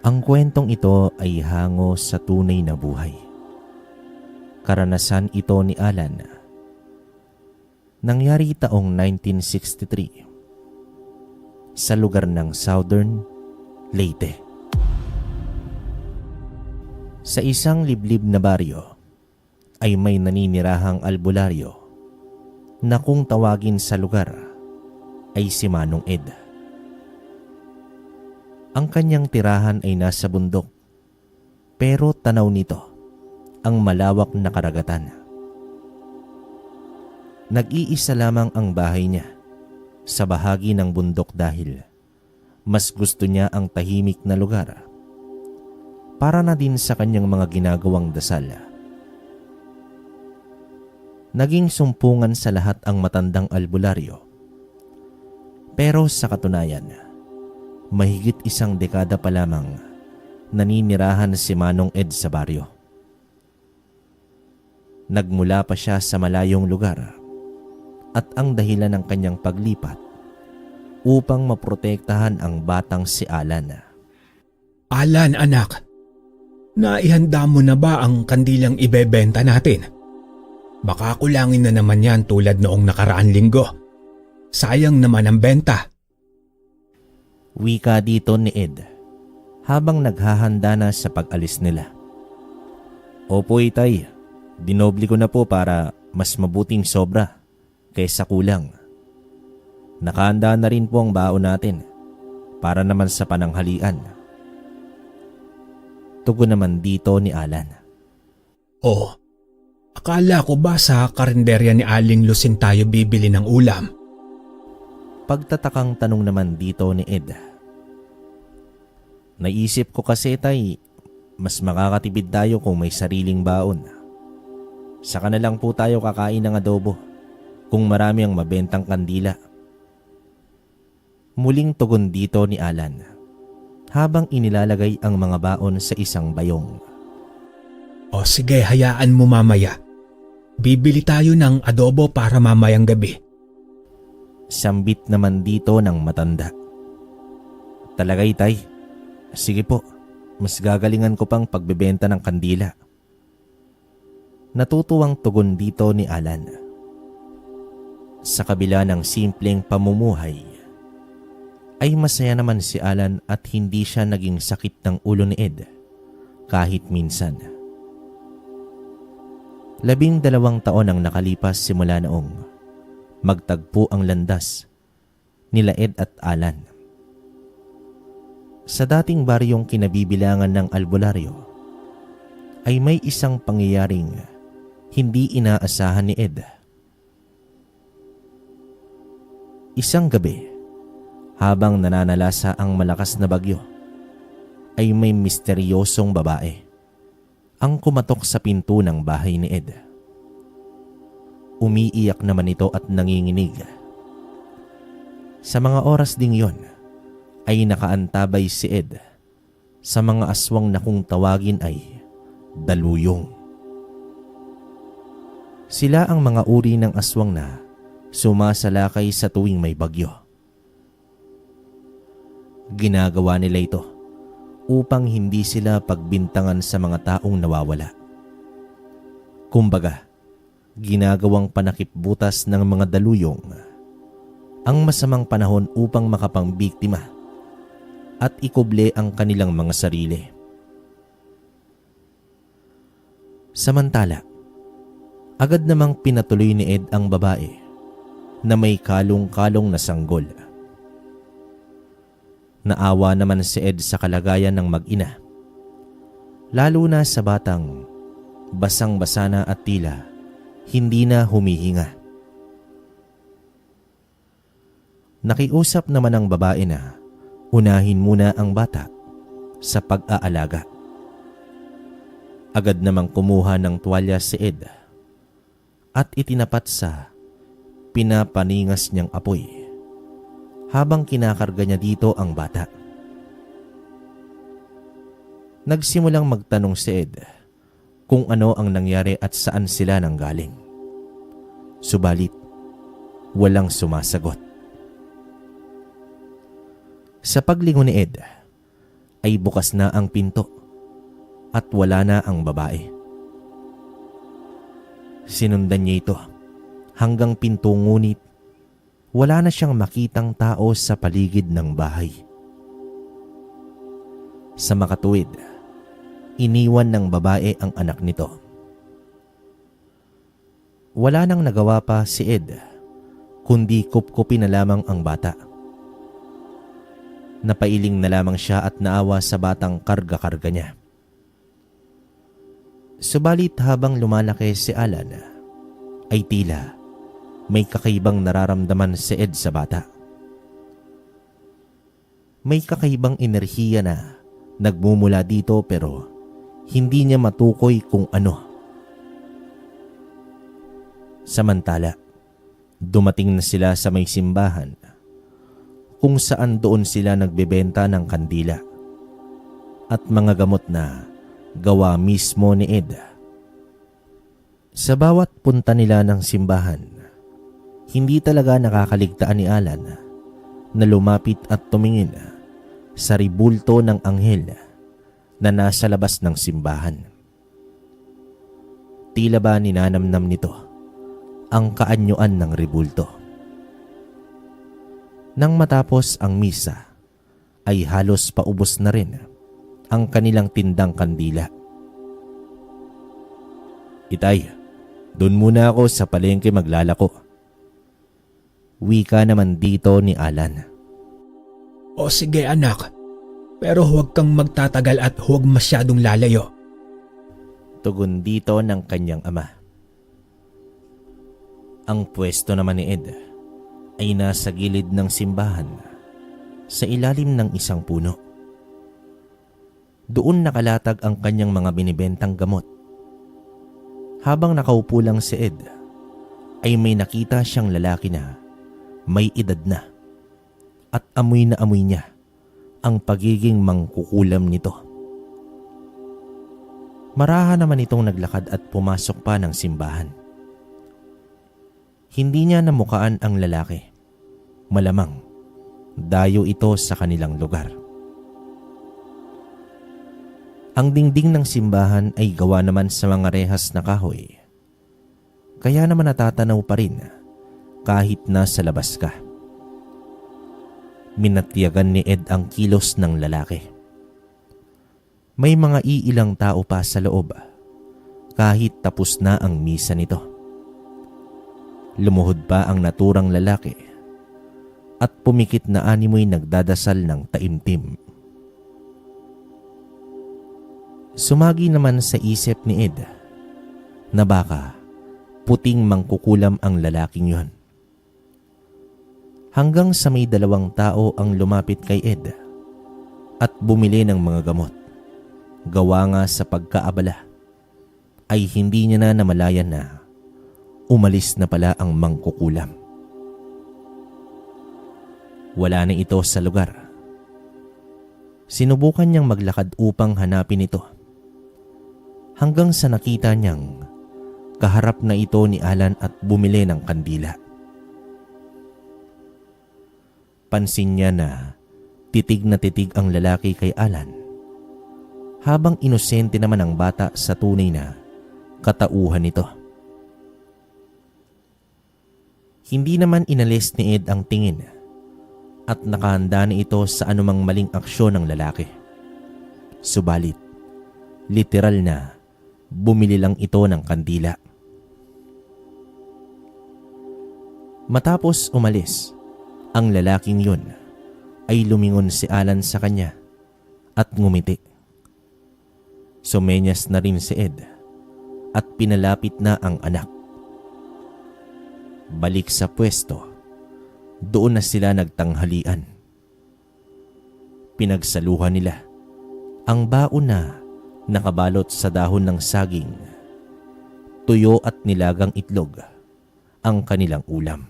Ang kwentong ito ay hango sa tunay na buhay. Karanasan ito ni Alan. Nangyari taong 1963 sa lugar ng Southern Leyte. Sa isang liblib na baryo ay may naninirahang albularyo na kung tawagin sa lugar ay si Manong Ed. Ang kanyang tirahan ay nasa bundok, pero tanaw nito ang malawak na karagatan. Nag-iisa lamang ang bahay niya sa bahagi ng bundok dahil mas gusto niya ang tahimik na lugar para na din sa kanyang mga ginagawang dasal. Naging sumpungan sa lahat ang matandang albularyo, pero sa katunayan, mahigit isang dekada pa lamang naninirahan si Manong Ed sa baryo. Nagmula pa siya sa malayong lugar at ang dahilan ng kanyang paglipat upang maprotektahan ang batang si Alan. Alan, anak, naihanda mo na ba ang kandilang ibebenta natin? Baka kulangin na naman yan tulad noong nakaraan linggo. Sayang naman ang benta. Wika dito ni Ed habang naghahanda na sa pag-alis nila. Opo itay, dinobli ko na po para mas mabuting sobra kaysa kulang. Nakahanda na rin po ang baon natin para naman sa pananghalian. Tugon naman dito ni Alan. Oh, akala ko ba sa karinderya ni Aling Lucin tayo bibili ng ulam? Pagtatakang tanong naman dito ni Ed. Naisip ko kasi tay, mas makakatipid tayo kung may sariling baon. Saka na lang po tayo kakain ng adobo kung marami ang mabentang kandila. Muling tugon dito ni Alan habang inilalagay ang mga baon sa isang bayong. O sige, hayaan mo mamaya. Bibili tayo ng adobo para mamayang gabi. Sambit naman dito ng matanda. Talagay tay. Sige po, mas gagalingan ko pang pagbebenta ng kandila. Natutuwang tugon dito ni Alan. Sa kabila ng simpleng pamumuhay, ay masaya naman si Alan at hindi siya naging sakit ng ulo ni Ed kahit minsan. 12 taon ang nakalipas simula noong magtagpo ang landas nila Ed at Alan. Sa dating baryong kinabibilangan ng albularyo, ay may isang pangyayaring hindi inaasahan ni Ed. Isang gabi, habang nananalasa ang malakas na bagyo, ay may misteryosong babae ang kumatok sa pinto ng bahay ni Ed. Umiiyak naman ito at nanginginig. Sa mga oras ding yon, ay nakaantabay si Ed sa mga aswang na kung tawagin ay daluyong. Sila ang mga uri ng aswang na sumasalakay sa tuwing may bagyo. Ginagawa nila ito upang hindi sila pagbintangan sa mga taong nawawala. Kumbaga, ginagawang panakipbutas ng mga daluyong ang masamang panahon upang makapangbiktima at ikuble ang kanilang mga sarili. Samantala, agad namang pinatuloy ni Ed ang babae na may kalong-kalong na sanggol. Naawa naman si Ed sa kalagayan ng mag-ina, lalo na sa batang basang-basa na at tila hindi na humihinga. Nakiusap naman ang babae na unahin muna ang bata sa pag-aalaga. Agad namang kumuha ng tuwalya si Ed at itinapat sa pinapaningas niyang apoy habang kinakarga niya dito ang bata. Nagsimulang magtanong si Ed kung ano ang nangyari at saan sila nanggaling. Subalit, walang sumasagot. Sa paglingon ni Ed, ay bukas na ang pinto at wala na ang babae. Sinundan niya ito hanggang pinto, ngunit wala na siyang makitang tao sa paligid ng bahay. Sa makatuwid, iniwan ng babae ang anak nito. Wala nang nagawa pa si Ed kundi kupkupin na lamang ang bata. Napailing na lamang siya at naawa sa batang karga-karga niya. Subalit habang lumalaki si Alan, ay tila may kakaibang nararamdaman si Ed sa bata. May kakaibang enerhiya na nagmumula dito pero hindi niya matukoy kung ano. Samantala, dumating na sila sa may simbahan kung saan doon sila nagbebenta ng kandila at mga gamot na gawa mismo ni Ed. Sa bawat punta nila ng simbahan, hindi talaga nakakaligtaan ni Alan na lumapit at tumingin sa ribulto ng anghel na nasa labas ng simbahan. Tila ba ninanamnam nito ang kaanyuan ng ribulto. Nang matapos ang misa, ay halos paubos na rin ang kanilang tindang kandila. "Itay, doon muna ako sa palengke maglalako." Wika naman dito ni Alan. O sige anak, pero huwag kang magtatagal at huwag masyadong lalayo. Tugon dito ng kanyang ama. Ang pwesto naman ni Ed ay nasa gilid ng simbahan sa ilalim ng isang puno. Doon nakalatag ang kanyang mga binibentang gamot. Habang nakaupo lang si Ed, ay may nakita siyang lalaki na may edad na at amoy na amoy niya ang pagiging mangkukulam nito. Maraha naman itong naglakad at pumasok pa ng simbahan. Hindi niya namukaan ang lalaki. Malamang dayo ito sa kanilang lugar. Ang dingding ng simbahan ay gawa naman sa mga rehas na kahoy. Kaya naman natatanaw pa rin kahit nasa labas ka. Minatiyagan ni Ed ang kilos ng lalaki. May mga iilang tao pa sa loob kahit tapos na ang misa nito. Lumuhod pa ang naturang lalaki at pumikit na animoy nagdadasal ng taimtim. Sumagi naman sa isip ni Ed na baka puting mangkukulam ang lalaking yon. Hanggang sa may dalawang tao ang lumapit kay Ed at bumili ng mga gamot. Gawa nga sa pagkaabala ay hindi niya na namalayan na umalis na pala ang mangkukulam. Wala na ito sa lugar. Sinubukan niyang maglakad upang hanapin ito. Hanggang sa nakita niyang kaharap na ito ni Alan at bumili ng kandila. Pansin niya na titig ang lalaki kay Alan, habang inosente naman ang bata sa tunay na katauhan nito. Hindi naman inalis ni Ed ang tingin at nakahanda na ito sa anumang maling aksyon ng lalaki. Subalit, literal na bumili lang ito ng kandila. Matapos umalis, ang lalaking yun ay lumingon si Alan sa kanya at ngumiti. Sumenyas na rin si Ed at pinalapit na ang anak. Balik sa pwesto, doon na sila nagtanghalian. Pinagsaluhan nila ang baon na nakabalot sa dahon ng saging, tuyo at nilagang itlog ang kanilang ulam.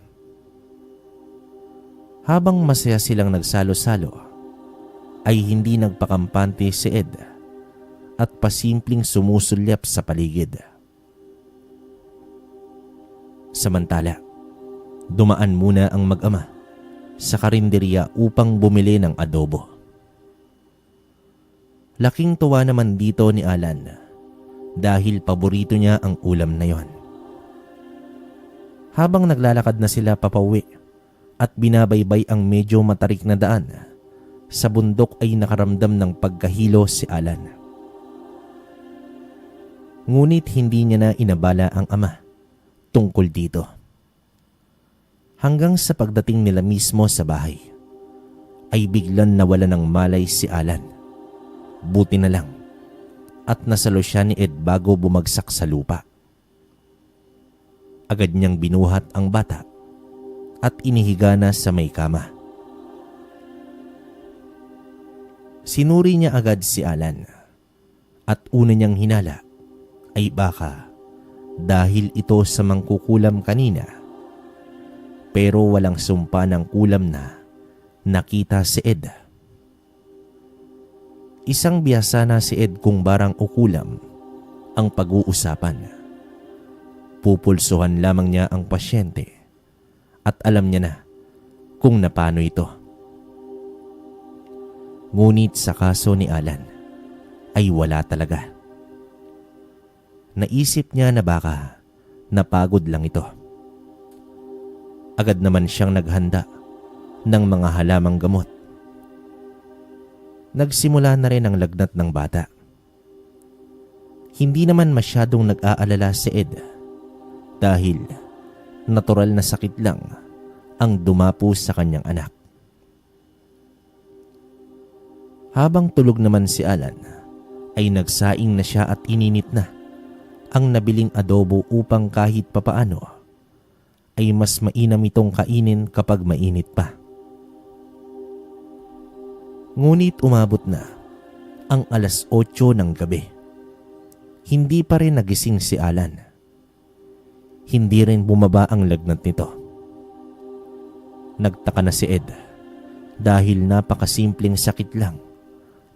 Habang masaya silang nagsalo-salo, ay hindi nagpakampante si Ed at pasimpleng sumusulyap sa paligid. Samantala, dumaan muna ang mag-ama sa karinderya upang bumili ng adobo. Laking tuwa naman dito ni Alan dahil paborito niya ang ulam na yon. Habang naglalakad na sila papauwi at binabaybay ang medyo matarik na daan, sa bundok ay nakaramdam ng pagkahilo si Alan. Ngunit hindi niya na inabala ang ama tungkol dito. Hanggang sa pagdating nila mismo sa bahay, ay biglang nawala ng malay si Alan. Buti na lang at nasalo siya ni Ed bago bumagsak sa lupa. Agad niyang binuhat ang bata at inihiga na sa may kama. Sinuri niya agad si Alan at una niyang hinala ay baka dahil ito sa mangkukulam kanina, pero walang sumpa ng kulam na nakita si Ed. Isang biyasa na si Ed kung barang o kulam ang pag-uusapan. Pupulsuhan lamang niya ang pasyente at alam niya na kung napano ito. Ngunit sa kaso ni Alan ay wala talaga. Naisip niya na baka napagod lang ito. Agad naman siyang naghanda ng mga halamang gamot. Nagsimula na rin ang lagnat ng bata. Hindi naman masyadong nag-aalala si Ed dahil natural na sakit lang ang dumapo sa kanyang anak. Habang tulog naman si Alan, ay nagsaing na siya at ininit na ang nabiling adobo upang kahit papaano ay mas mainam itong kainin kapag mainit pa. Ngunit umabot na ang 8:00 ng gabi. Hindi pa rin nagising si Alan. Hindi rin bumaba ang lagnat nito. Nagtaka na si Ed dahil napakasimpleng sakit lang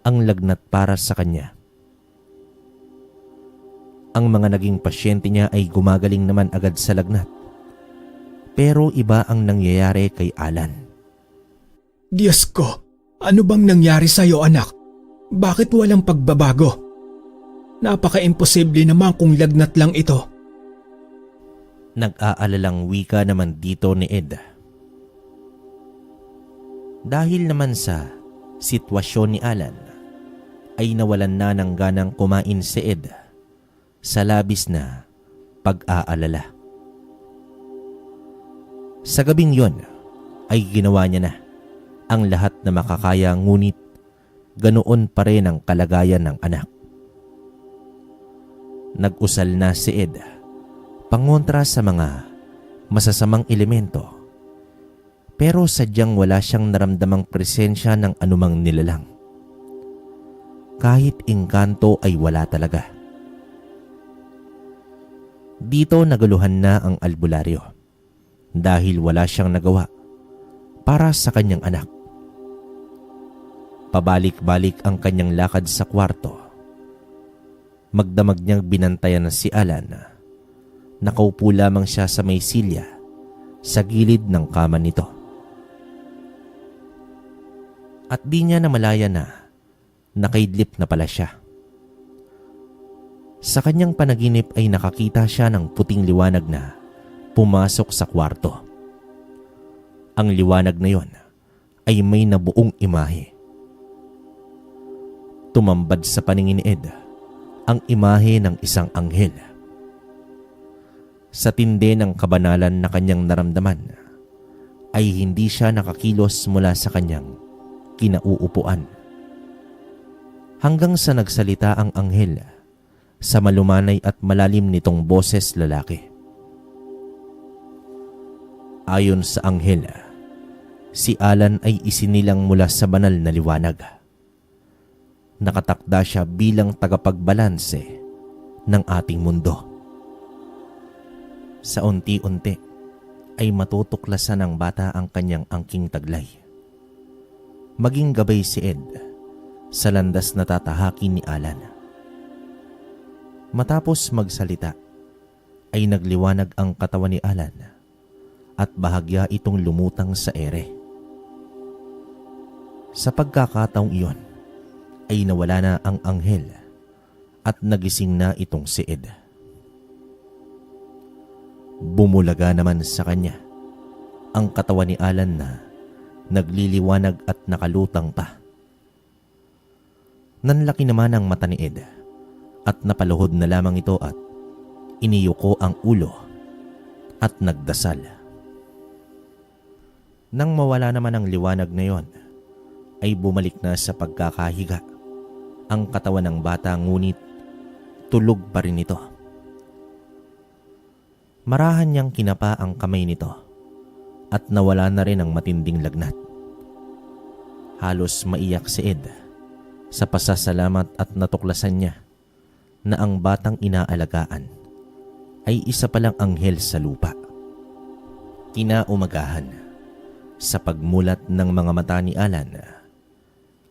ang lagnat para sa kanya. Ang mga naging pasyente niya ay gumagaling naman agad sa lagnat. Pero iba ang nangyayari kay Alan. Diyos ko! Ano bang nangyari sa'yo, anak? Bakit walang pagbabago? Napaka-imposible naman kung lagnat lang ito. Nag-aalalang wika naman dito ni Ed. Dahil naman sa sitwasyon ni Alan, ay nawalan na ng ganang kumain si Ed sa labis na pag-aalala. Sa gabing yon ay ginawa niya na ang lahat na makakaya, ngunit ganoon pa rin ang kalagayan ng anak. Nag-usal na si Ed pangontra sa mga masasamang elemento, pero sadyang wala siyang naramdamang presensya ng anumang nilalang. Kahit engkanto ay wala talaga. Dito naguluhan na ang albularyo dahil wala siyang nagawa para sa kanyang anak. Pabalik-balik ang kanyang lakad sa kwarto. Magdamag niyang binantayan si Alan. Nakaupo lamang siya sa may silya sa gilid ng kama nito. At di niya namalaya na nakaidlip na pala siya. Sa kanyang panaginip ay nakakita siya ng puting liwanag na pumasok sa kwarto. Ang liwanag na yon ay may nabuong imahe. Tumambad sa paningin ni Ed ang imahe ng isang anghel. Sa tindi ng kabanalan na kanyang naramdaman, ay hindi siya nakakilos mula sa kanyang kinauupuan. Hanggang sa nagsalita ang anghel sa malumanay at malalim nitong boses lalaki. Ayon sa anghel, si Alan ay isinilang mula sa banal na liwanag. Nakatakda siya bilang tagapagbalanse ng ating mundo. Sa unti-unti ay matutuklasan ng bata ang kanyang angking taglay. Maging gabay si Ed sa landas na tatahakin ni Alan. Matapos magsalita ay nagliwanag ang katawan ni Alan at bahagya itong lumutang sa ere. Sa pagkakataong iyon ay nawala na ang anghel at nagising na itong si Ed. Bumulaga naman sa kanya ang katawan ni Alan na nagliliwanag at nakalutang pa. Nanlaki naman ang mata ni Ed at napaluhod na lamang ito at iniyuko ang ulo at nagdasal. Nang mawala naman ang liwanag na yon, ay bumalik na sa pagkakahiga ang katawan ng bata, ngunit tulog pa rin ito. Marahan niyang kinapa ang kamay nito at nawala na rin ang matinding lagnat. Halos maiyak si Ed sa pasasalamat at natuklasan niya na ang batang inaalagaan ay isa palang anghel sa lupa. Kinaumagahan, sa pagmulat ng mga mata ni Alan,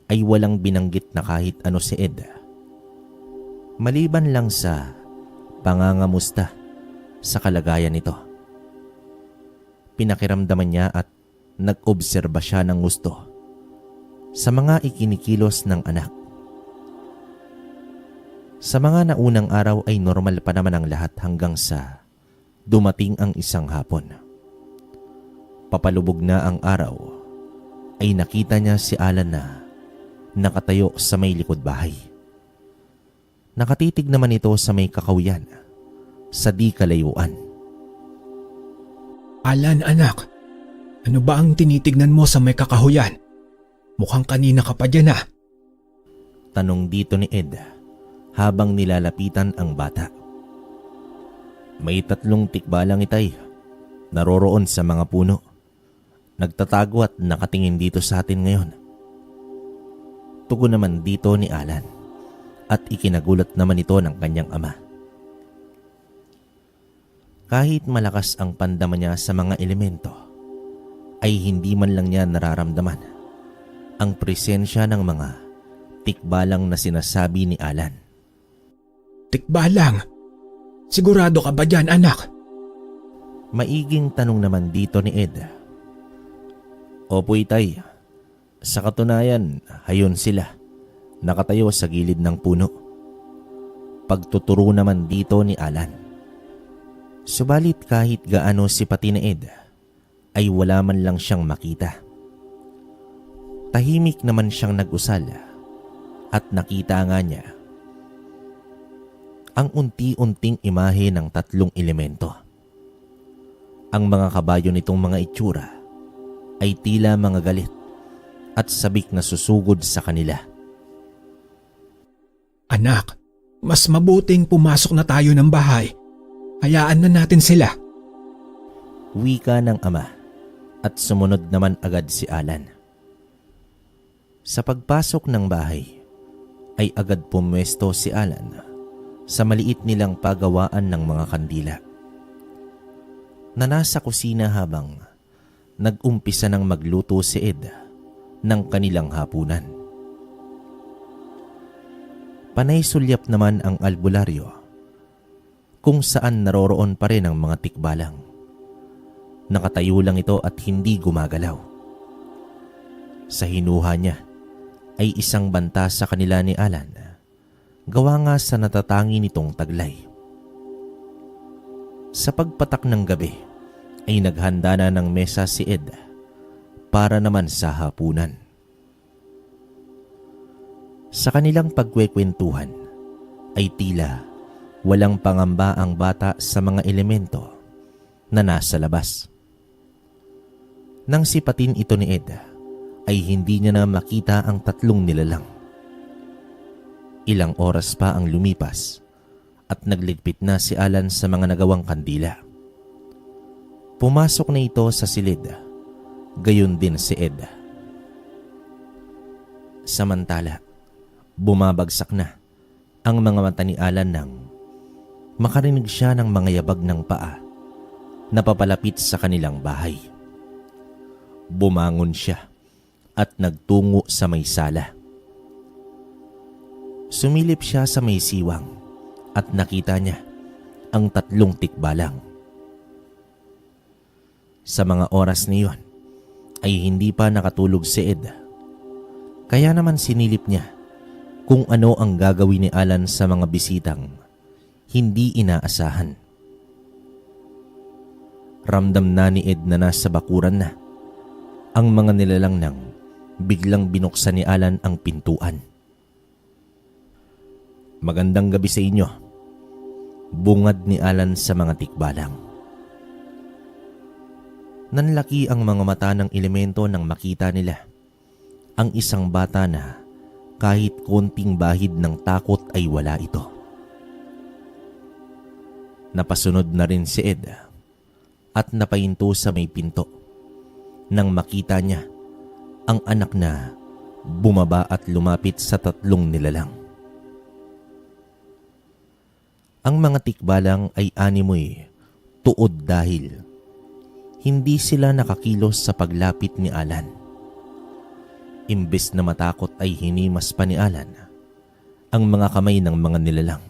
ay walang binanggit na kahit ano si Ed. Maliban lang sa pangangamusta sa kalagayan nito. Pinakiramdaman niya at nag-obserba siya ng gusto sa mga ikinikilos ng anak. Sa mga naunang araw ay normal pa naman ang lahat hanggang sa dumating ang isang hapon. Papalubog na ang araw ay nakita niya si Alan na nakatayo sa may likod bahay. Nakatitig naman ito sa may kakawyan sa di kalayuan. Alan, anak, ano ba ang tinitignan mo sa may kakahuyan? Mukhang kanina ka pa dyan ah. Tanong dito ni Ed habang nilalapitan ang bata. May 3 tikbalang itay, naroroon sa mga puno. Nagtatago at nakatingin dito sa atin ngayon. Tugon naman dito ni Alan at ikinagulat naman ito ng kanyang ama. Kahit malakas ang pandama niya sa mga elemento, ay hindi man lang niya nararamdaman ang presensya ng mga tikbalang na sinasabi ni Alan. Tikbalang? Sigurado ka ba dyan, anak? Maiging tanong naman dito ni Ed. Opo, itay. Sa katunayan, hayon sila, nakatayo sa gilid ng puno. Pagtuturo naman dito ni Alan. Subalit kahit gaano sipati ni Ed, ay wala man lang siyang makita. Tahimik naman siyang nag-usal at nakita nga niya ang unti-unting imahe ng 3 elemento. Ang mga kabayo nitong mga itsura ay tila mga galit at sabik na susugod sa kanila. Anak, mas mabuting pumasok na tayo ng bahay. Hayaan na natin sila. Wika ng ama at sumunod naman agad si Alan. Sa pagpasok ng bahay ay agad pumwesto si Alan sa maliit nilang pagawaan ng mga kandila na nasa kusina habang nag-umpisa ng magluto si Ed ng kanilang hapunan. Panay sulyap naman ang albularyo kung saan naroroon pa rin ang mga tikbalang. Nakatayo lang ito at hindi gumagalaw. Sa hinuha niya ay isang banta sa kanila ni Alan, gawa nga sa natatangi nitong taglay. Sa pagpatak ng gabi ay naghanda na ng mesa si Ed para naman sa hapunan. Sa kanilang pagkwekwentuhan ay tila walang pangamba ang bata sa mga elemento na nasa labas. Nang sipatin ito ni Ed ay hindi niya na makita ang 3 nilalang. Ilang oras pa ang lumipas at nagligpit na si Alan sa mga nagawang kandila. Pumasok na ito sa silid, gayon din si Ed. Samantala, bumabagsak na ang mga mata ni Alan nang makarinig siya ng mga yabag ng paa na papalapit sa kanilang bahay. Bumangon siya at nagtungo sa may sala. Sumilip siya sa may siwang at nakita niya ang 3 tikbalang. Sa mga oras na iyon ay hindi pa nakatulog si Ed. Kaya naman sinilip niya kung ano ang gagawin ni Alan sa mga bisitang hindi inaasahan. Ramdam na ni Ed na nasa bakuran na ang mga nilalang nang biglang binuksan ni Alan ang pintuan. "Magandang gabi sa inyo," bungad ni Alan sa mga tikbalang. Nanlaki ang mga mata ng elemento nang makita nila ang isang bata na kahit konting bahid ng takot ay wala ito. Napasunod na rin si Ed at napahinto sa may pinto nang makita niya ang anak na bumaba at lumapit sa tatlong nilalang. Ang mga tikbalang ay animoy tuod dahil hindi sila nakakilos sa paglapit ni Alan. Imbes na matakot ay hinimas pa ni Alan ang mga kamay ng mga nilalang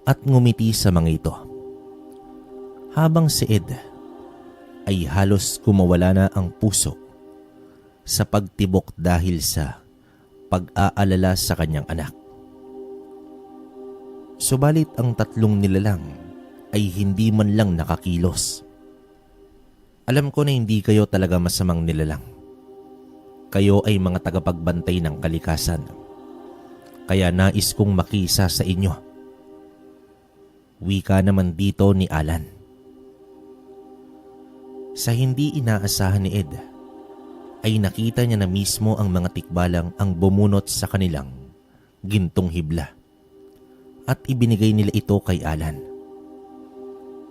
at ngumiti sa mga ito. Habang si Ed ay halos kumawala na ang puso sa pagtibok dahil sa pag-aalala sa kanyang anak. Subalit ang tatlong nilalang ay hindi man lang nakakilos. Alam ko na hindi kayo talaga masamang nilalang. Kayo ay mga tagapagbantay ng kalikasan. Kaya nais kong makisa sa inyo. Wika naman dito ni Alan. Sa hindi inaasahan ni Ed, ay nakita niya na mismo ang mga tikbalang ang bumunot sa kanilang gintong hibla at ibinigay nila ito kay Alan.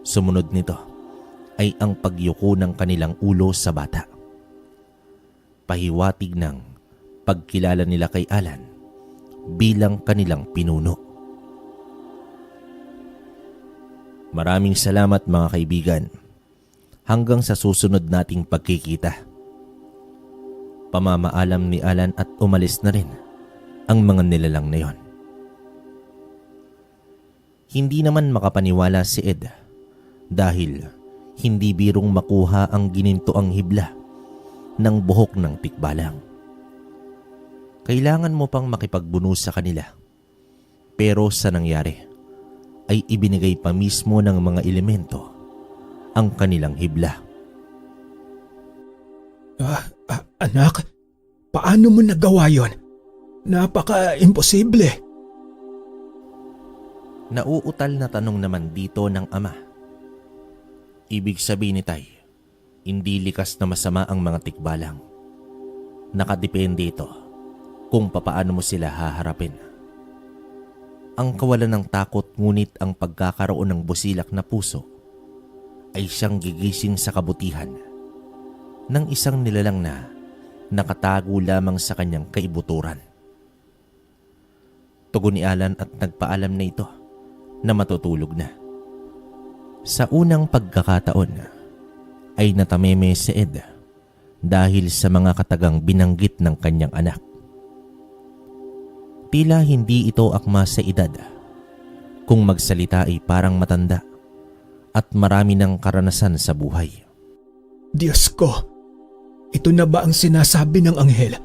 Sumunod nito ay ang pagyuko ng kanilang ulo sa bata. Pahiwatig ng pagkilala nila kay Alan bilang kanilang pinuno. Maraming salamat mga kaibigan. Hanggang sa susunod nating pagkikita. Pamamaalam ni Alan at umalis na rin ang mga nilalang na yon. Hindi naman makapaniwala si Ed dahil hindi birong makuha ang ginintoang hibla ng buhok ng tikbalang. Kailangan mo pang makipagbuno sa kanila. Pero sa nangyari ay ibinigay pa mismo ng mga elemento ang kanilang hibla. Anak, paano mo nagawa yon? Napaka-imposible. Nauutal na tanong naman dito ng ama. Ibig sabihin ni Tay, hindi likas na masama ang mga tikbalang. Nakadepende ito kung papaano mo sila haharapin. Ang kawalan ng takot ngunit ang pagkakaroon ng busilak na puso ay siyang gigising sa kabutihan ng isang nilalang na nakatago lamang sa kanyang kaibuturan. Tugon ni Alan at nagpaalam na ito na matutulog na. Sa unang pagkakataon ay natameme si Ed dahil sa mga katagang binanggit ng kanyang anak. Tila hindi ito akma sa edad. Kung magsalita ay parang matanda at marami ng karanasan sa buhay. Diyos ko, ito na ba ang sinasabi ng anghel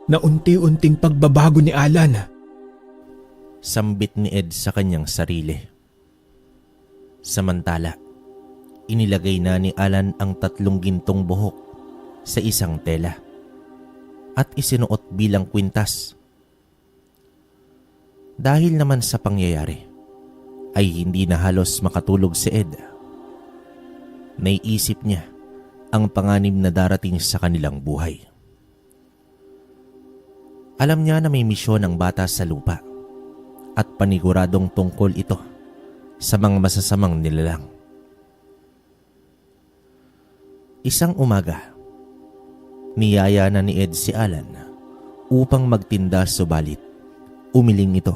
na unti-unting pagbabago ni Alan? Sambit ni Ed sa kanyang sarili. Samantala, inilagay na ni Alan ang tatlong gintong buhok sa isang tela at isinuot bilang kwintas. Dahil naman sa pangyayari, ay hindi na halos makatulog si Ed. Naiisip niya ang panganib na darating sa kanilang buhay. Alam niya na may misyon ang bata sa lupa at paniguradong tungkol ito sa mga masasamang nilalang. Isang umaga, niyaya na ni Ed si Alan upang magtinda subalit umiling ito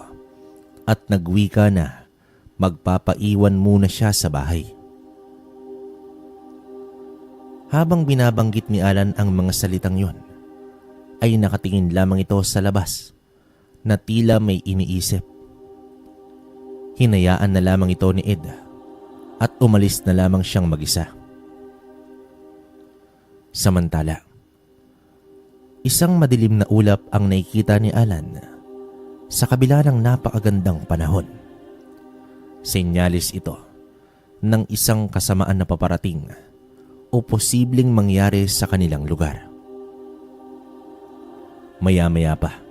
at nagwika na magpapaiwan muna siya sa bahay. Habang binabanggit ni Alan ang mga salitang yon, ay nakatingin lamang ito sa labas na tila may iniisip. Hinayaan na lamang ito ni Ed at umalis na lamang siyang mag-isa. Samantala, isang madilim na ulap ang nakikita ni Alan sa kabila ng napakagandang panahon. Senyalis ito ng isang kasamaan na paparating o posibleng mangyari sa kanilang lugar. Maya-maya pa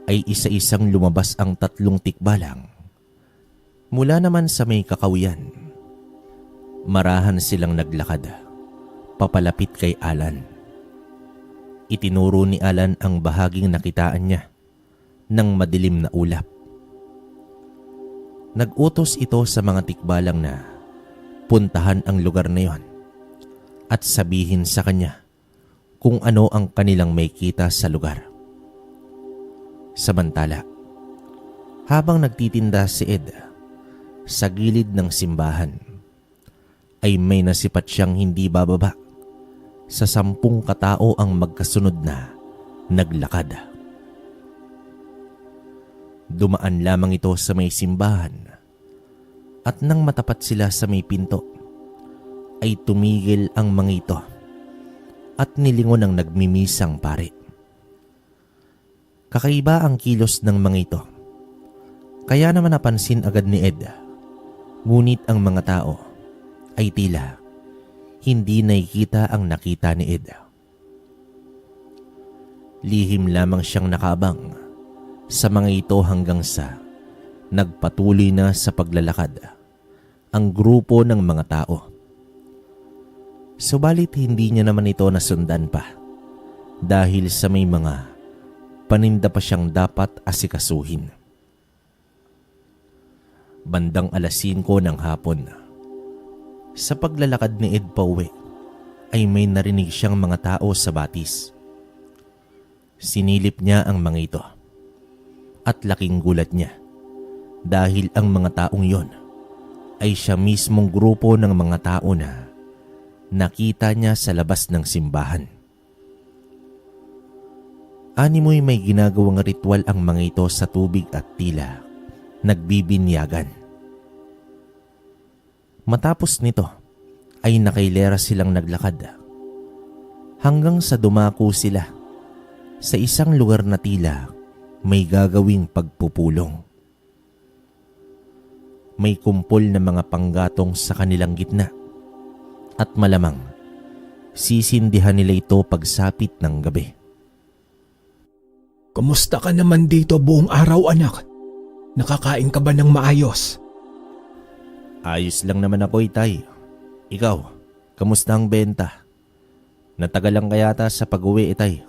ay isa-isang lumabas ang 3 tikbalang. Mula naman sa may kakawian, marahan silang naglakad papalapit kay Alan. Itinuro ni Alan ang bahaging nakitaan niya ng madilim na ulap. Nag-utos ito sa mga tikbalang na puntahan ang lugar na yon at sabihin sa kanya kung ano ang kanilang may kita sa lugar. Samantala, habang nagtitinda si Ed sa gilid ng simbahan, ay may nasipat siyang hindi bababa sa 10 katao ang magkasunod na naglakad. Dumaan lamang ito sa may simbahan at nang matapat sila sa may pinto, ay tumigil ang mga ito at nilingon ang nagmimisang pare. Kakaiba ang kilos ng mga ito, kaya naman napansin agad ni Ed, ngunit ang mga tao ay tila hindi nakikita ang nakita ni Ed. Lihim lamang siyang nakaabang sa mga ito hanggang sa nagpatuloy na sa paglalakad ang grupo ng mga tao. Subalit hindi niya naman ito nasundan pa dahil sa may mga paninda pa siyang dapat asikasuhin. Bandang 5:00 ng hapon, sa paglalakad ni Ed pauwi, ay may narinig siyang mga tao sa batis. Sinilip niya ang mga ito at laking gulat niya dahil ang mga taong yon ay siya mismong grupo ng mga tao na nakita niya sa labas ng simbahan. Animoy may ginagawang ritual ang mga ito sa tubig at tila nagbibinyagan. Matapos nito ay nakailera silang naglakad hanggang sa dumako sila sa isang lugar na tila may gagawing pagpupulong. May kumpol na mga panggatong sa kanilang gitna at malamang sisindihan nila ito pagsapit ng gabi. Kumusta ka naman dito buong araw, anak? Nakakain ka ba ng maayos? Ayos lang naman ako, Itay. Ikaw, kamusta ang benta? Natagalan ka yata sa pag-uwi, Itay.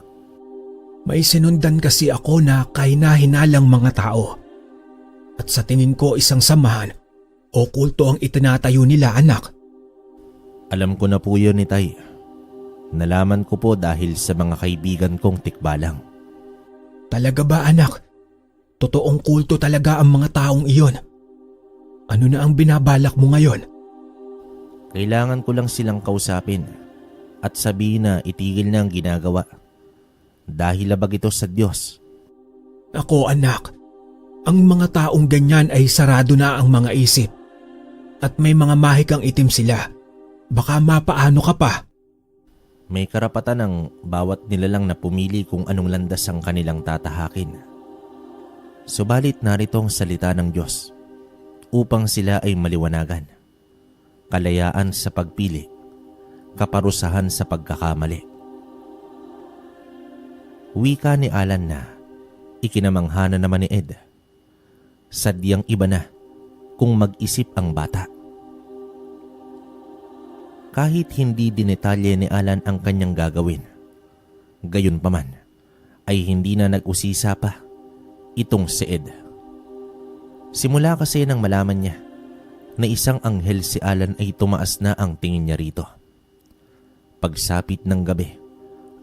May sinundan kasi ako na kahina-hinalang mga tao. At sa tingin ko isang samahan o kulto ang itinatayo nila, anak. Alam ko na po yun, Itay. Nalaman ko po dahil sa mga kaibigan kong tikbalang. Talaga ba, anak? Totoong kulto talaga ang mga taong iyon. Ano na ang binabalak mo ngayon? Kailangan ko lang silang kausapin at sabihin na itigil na ang ginagawa dahil labag ito sa Diyos. Ako, anak, ang mga taong ganyan ay sarado na ang mga isip at may mga mahikang itim sila. Baka mapaano ka pa. May karapatan ng bawat nilalang na pumili kung anong landas ang kanilang tatahakin. Subalit narito ang salita ng Diyos upang sila ay maliwanagan. Kalayaan sa pagpili, kaparusahan sa pagkakamali. Wika ni Alan na ikinamangha na naman ni Ed. Sadyang iba na kung mag-isip ang bata. Kahit hindi dinetalye ni Alan ang kanyang gagawin, gayunpaman ay hindi na nag-usisa pa itong si Ed. Simula kasi nang malaman niya na isang anghel si Alan ay tumaas na ang tingin niya rito. Pagsapit ng gabi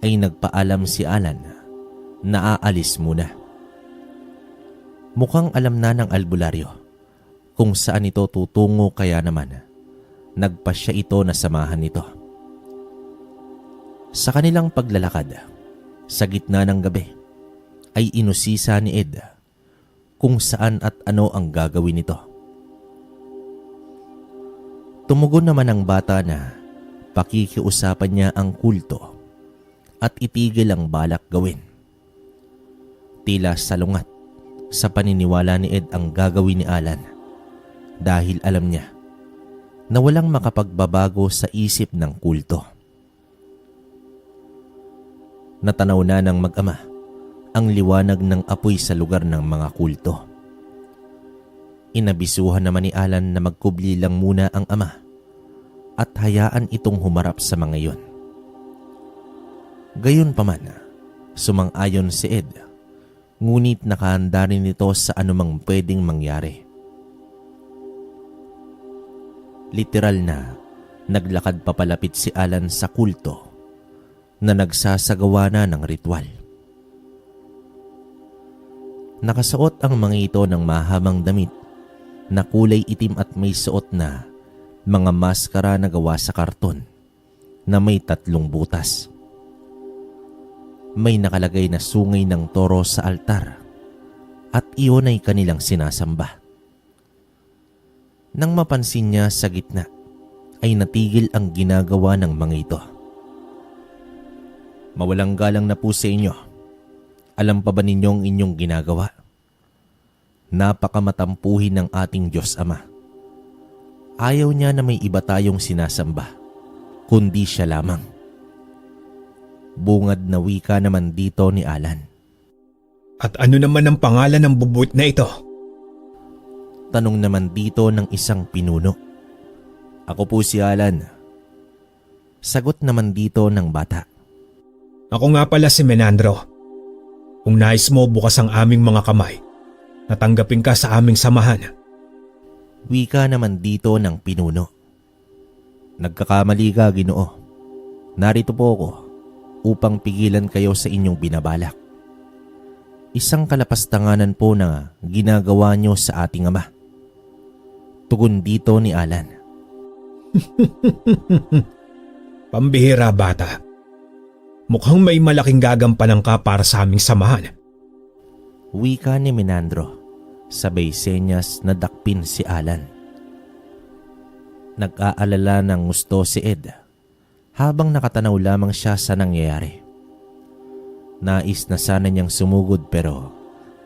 ay nagpaalam si Alan na aalis muna. Mukhang alam na ng albularyo kung saan ito tutungo, kaya naman nagpasya ito na samahan nito. Sa kanilang paglalakad, sa gitna ng gabi, ay inusisa ni Ed kung saan at ano ang gagawin nito. Tumugon naman ang bata na pakikiusapan niya ang kulto at itigil ang balak gawin. Tila salungat sa paniniwala ni Ed ang gagawin ni Alan dahil alam niya na walang makapagbabago sa isip ng kulto. Natanaw na ng mag-ama ang liwanag ng apoy sa lugar ng mga kulto. Inabisuhan naman ni Alan na magkubli lang muna ang ama at hayaan itong humarap sa mga iyon. Gayunpaman, sumang-ayon si Ed, ngunit nakahanda rin ito sa anumang pwedeng mangyari. Literal na naglakad papalapit si Alan sa kulto na nagsasagawa na ng ritual. Nakasuot ang mga ito ng mahabang damit na kulay itim at may suot na mga maskara na gawa sa karton na may 3 butas. May nakalagay na sungay ng toro sa altar at iyon ay kanilang sinasamba. Nang mapansin niya sa gitna ay natigil ang ginagawa ng mga ito. Mawalang galang na po sa inyo. Alam pa ba ninyong inyong ginagawa? Napakamatampuhin ng ating Diyos Ama. Ayaw niya na may iba tayong sinasamba, kundi siya lamang. Bungad na wika naman dito ni Alan. At ano naman ang pangalan ng bubuit na ito? Tanong naman dito ng isang pinuno. Ako po si Alan. Sagot naman dito ng bata. Ako nga pala si Menandro. Kung nais mo bukas ang aming mga kamay, natanggapin ka sa aming samahan. Wika naman dito ng pinuno. Nagkakamali ka, Ginoo. Narito po ako upang pigilan kayo sa inyong binabalak. Isang kalapastanganan po na ginagawa nyo sa ating ama. Tugon dito ni Alan. Pambihira, bata. Mukhang may malaking gagampanan ka para sa aming samahan. Wika ni Menandro, sabay senyas na dakpin si Alan. Nag-aalala ng gusto si Ed habang nakatanaw lamang siya sa nangyayari. Nais na sana niyang sumugod pero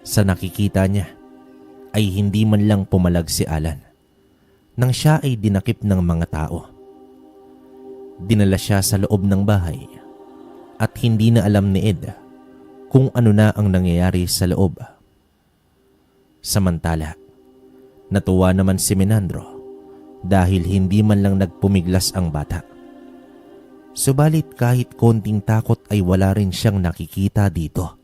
sa nakikita niya ay hindi man lang pumalag si Alan nang siya ay dinakip ng mga tao. Dinala siya sa loob ng bahay at hindi na alam ni Ed kung ano na ang nangyayari sa loob. Samantala, natuwa naman si Menandro dahil hindi man lang nagpumiglas ang bata. Subalit kahit konting takot ay wala rin siyang nakikita dito.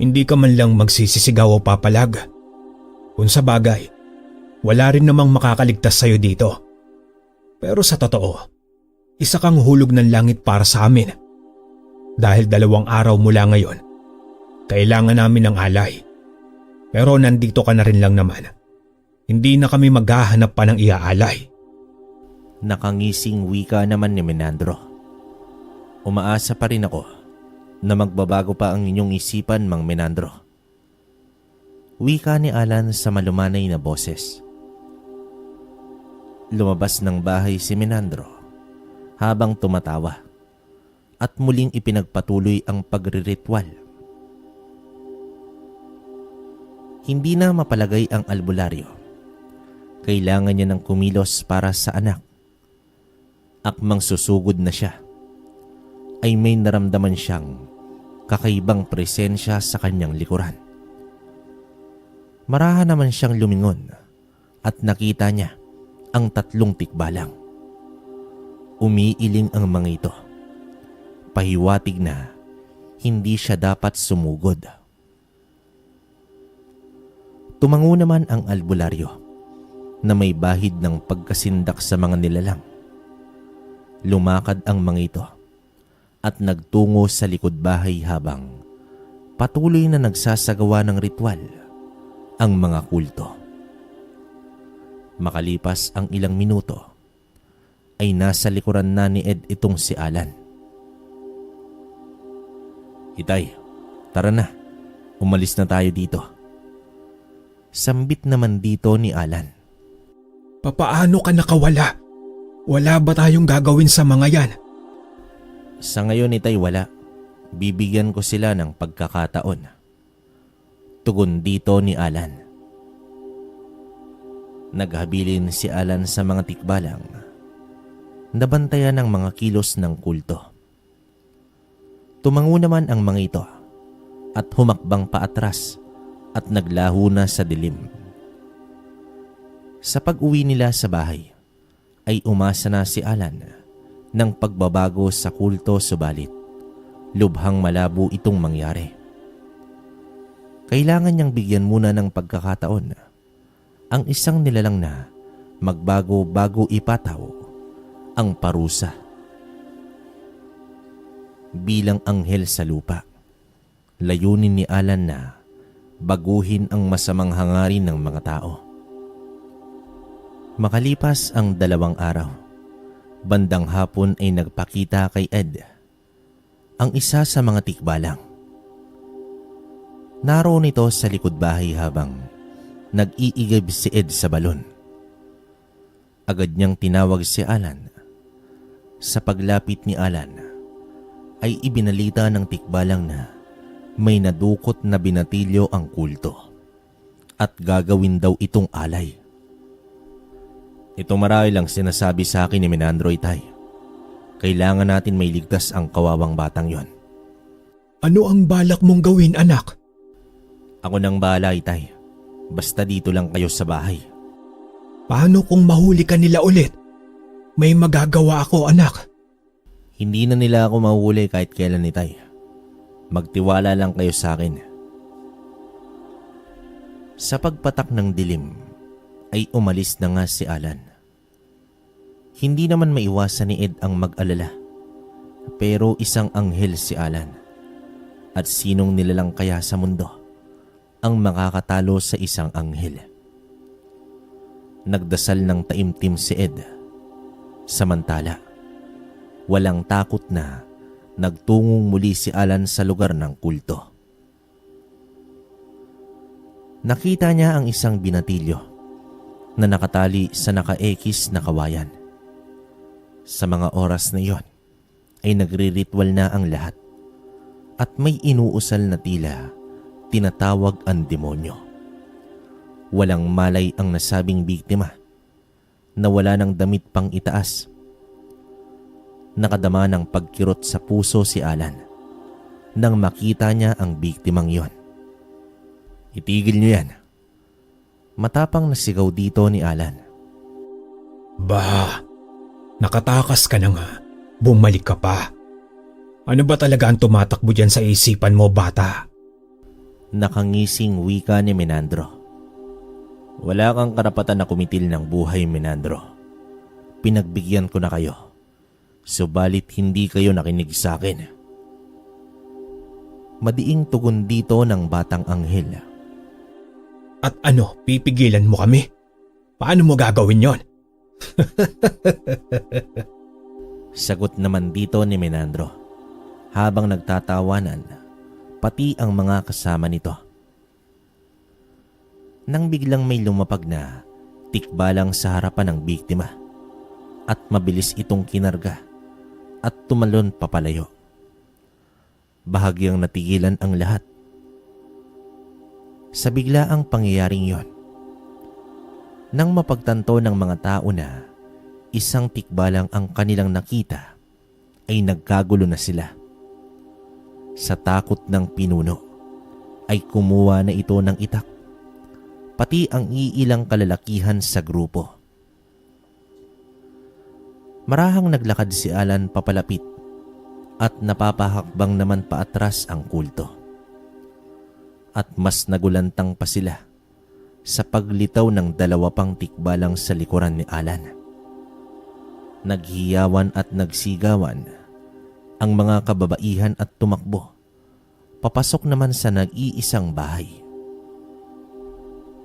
Hindi ka man lang magsisisigaw o papalag. Kung sa bagay, wala rin namang makakaligtas sa'yo dito. Pero sa totoo, isa kang hulog ng langit para sa amin. Dahil 2 araw mula ngayon, kailangan namin ng alay. Pero nandito ka na rin lang naman. Hindi na kami maghahanap pa ng iaalay. Nakangising wika naman ni Menandro. Umaasa pa rin ako na magbabago pa ang inyong isipan, Mang Menandro. Wika ni Alan sa malumanay na boses. Lumabas ng bahay si Menandro habang tumatawa at muling ipinagpatuloy ang pagriritual. Hindi na mapalagay ang albularyo. Kailangan niya ng kumilos para sa anak. Akmang susugod na siya, ay may naramdaman siyang kakaibang presensya sa kanyang likuran. Marahan naman siyang lumingon at nakita niya ang 3 tikbalang. Umiiling ang mga ito. Pahiwatig na hindi siya dapat sumugod. Tumango naman ang albularyo na may bahid ng pagkasindak sa mga nilalang. Lumakad ang mga ito at nagtungo sa likod bahay habang patuloy na nagsasagawa ng ritual ang mga kulto. Makalipas ang ilang minuto ay nasa likuran na ni Ed itong si Alan. Itay, tara na. Umalis na tayo dito. Sambit naman dito ni Alan. Papaano ka nakawala? Wala ba tayong gagawin sa mga yan? Sa ngayon, Itay, wala. Bibigyan ko sila ng pagkakataon. Tugon dito ni Alan. Naghabilin si Alan sa mga tikbalang. Nabantayan ang mga kilos ng kulto. Tumango naman ang mga ito at humakbang paatras at naglaho na sa dilim. Sa pag-uwi nila sa bahay ay umasa na si Alan ng pagbabago sa kulto, subalit lubhang malabo itong mangyari. Kailangan niyang bigyan muna ng pagkakataon ang isang nilalang na magbago bago ipataw ang parusa. Bilang anghel sa lupa, layunin ni Alan na baguhin ang masamang hangarin ng mga tao. Makalipas ang 2 araw, bandang hapon ay nagpakita kay Ed ang isa sa mga tikbalang. Naroon ito sa likod bahay habang nag-iigib si Ed sa balon. Agad niyang tinawag si Alan. Sa paglapit ni Alan ay ibinalita ng tikbalang na may nadukot na binatilyo ang kulto at gagawin daw itong alay. Ito marahil lang sinasabi sa akin ni Menandro, Itay. Kailangan natin may ligtas ang kawawang batang yon. Ano ang balak mong gawin, anak? Ako nang bahala, Itay. Basta dito lang kayo sa bahay. Paano kung mahuli ka nila ulit? May magagawa ako, anak. Hindi na nila ako mahuhuli kahit kailan, Itay. Magtiwala lang kayo sa akin. Sa pagpatak ng dilim ay umalis na nga si Alan. Hindi naman maiwasan ni Ed ang mag-alala. Pero isang anghel si Alan. At sinong nilalang kaya sa mundo ang makakatalo sa isang anghel? Nagdasal ng taimtim si Ed. Samantala, walang takot na nagtungong muli si Alan sa lugar ng kulto. Nakita niya ang isang binatilyo na nakatali sa nakaekis na kawayan. Sa mga oras na iyon ay nagre-ritual na ang lahat at may inuusal na tila tinatawag ang demonyo. Walang malay ang nasabing biktima na wala ng damit pang itaas. Nakadama ng pagkirot sa puso si Alan nang makita niya ang biktimang yon. Itigil niyo yan. Matapang na sigaw dito ni Alan. Bah, nakatakas ka na nga. Bumalik ka pa. Ano ba talaga ang tumatakbo dyan sa isipan mo, bata? Nakangising wika ni Menandro. Wala kang karapatan na kumitil ng buhay, Menandro. Pinagbigyan ko na kayo. Subalit hindi kayo nakinig sa akin. Madiing tugon dito ng batang anghel. At ano, pipigilan mo kami? Paano mo gagawin yon? Sagot naman dito ni Menandro habang nagtatawanan pati ang mga kasama nito. Nang biglang may lumapag na tikbalang sa harapan ng biktima at mabilis itong kinarga at tumalon papalayo. Bahagyang natigilan ang lahat. Sa biglaang pangyayaring yon, nang mapagtanto ng mga tao na isang tikbalang ang kanilang nakita, ay nagkagulo na sila. Sa takot ng pinuno ay kumuha na ito ng itak, pati ang iilang kalalakihan sa grupo. Marahang naglakad si Alan papalapit at napapahakbang naman paatras ang kulto. At mas nagulantang pa sila sa paglitaw ng 2 pang tikbalang sa likuran ni Alan. Naghiyawan at nagsigawan ang mga kababaihan at tumakbo. Papasok naman sa nag-iisang bahay.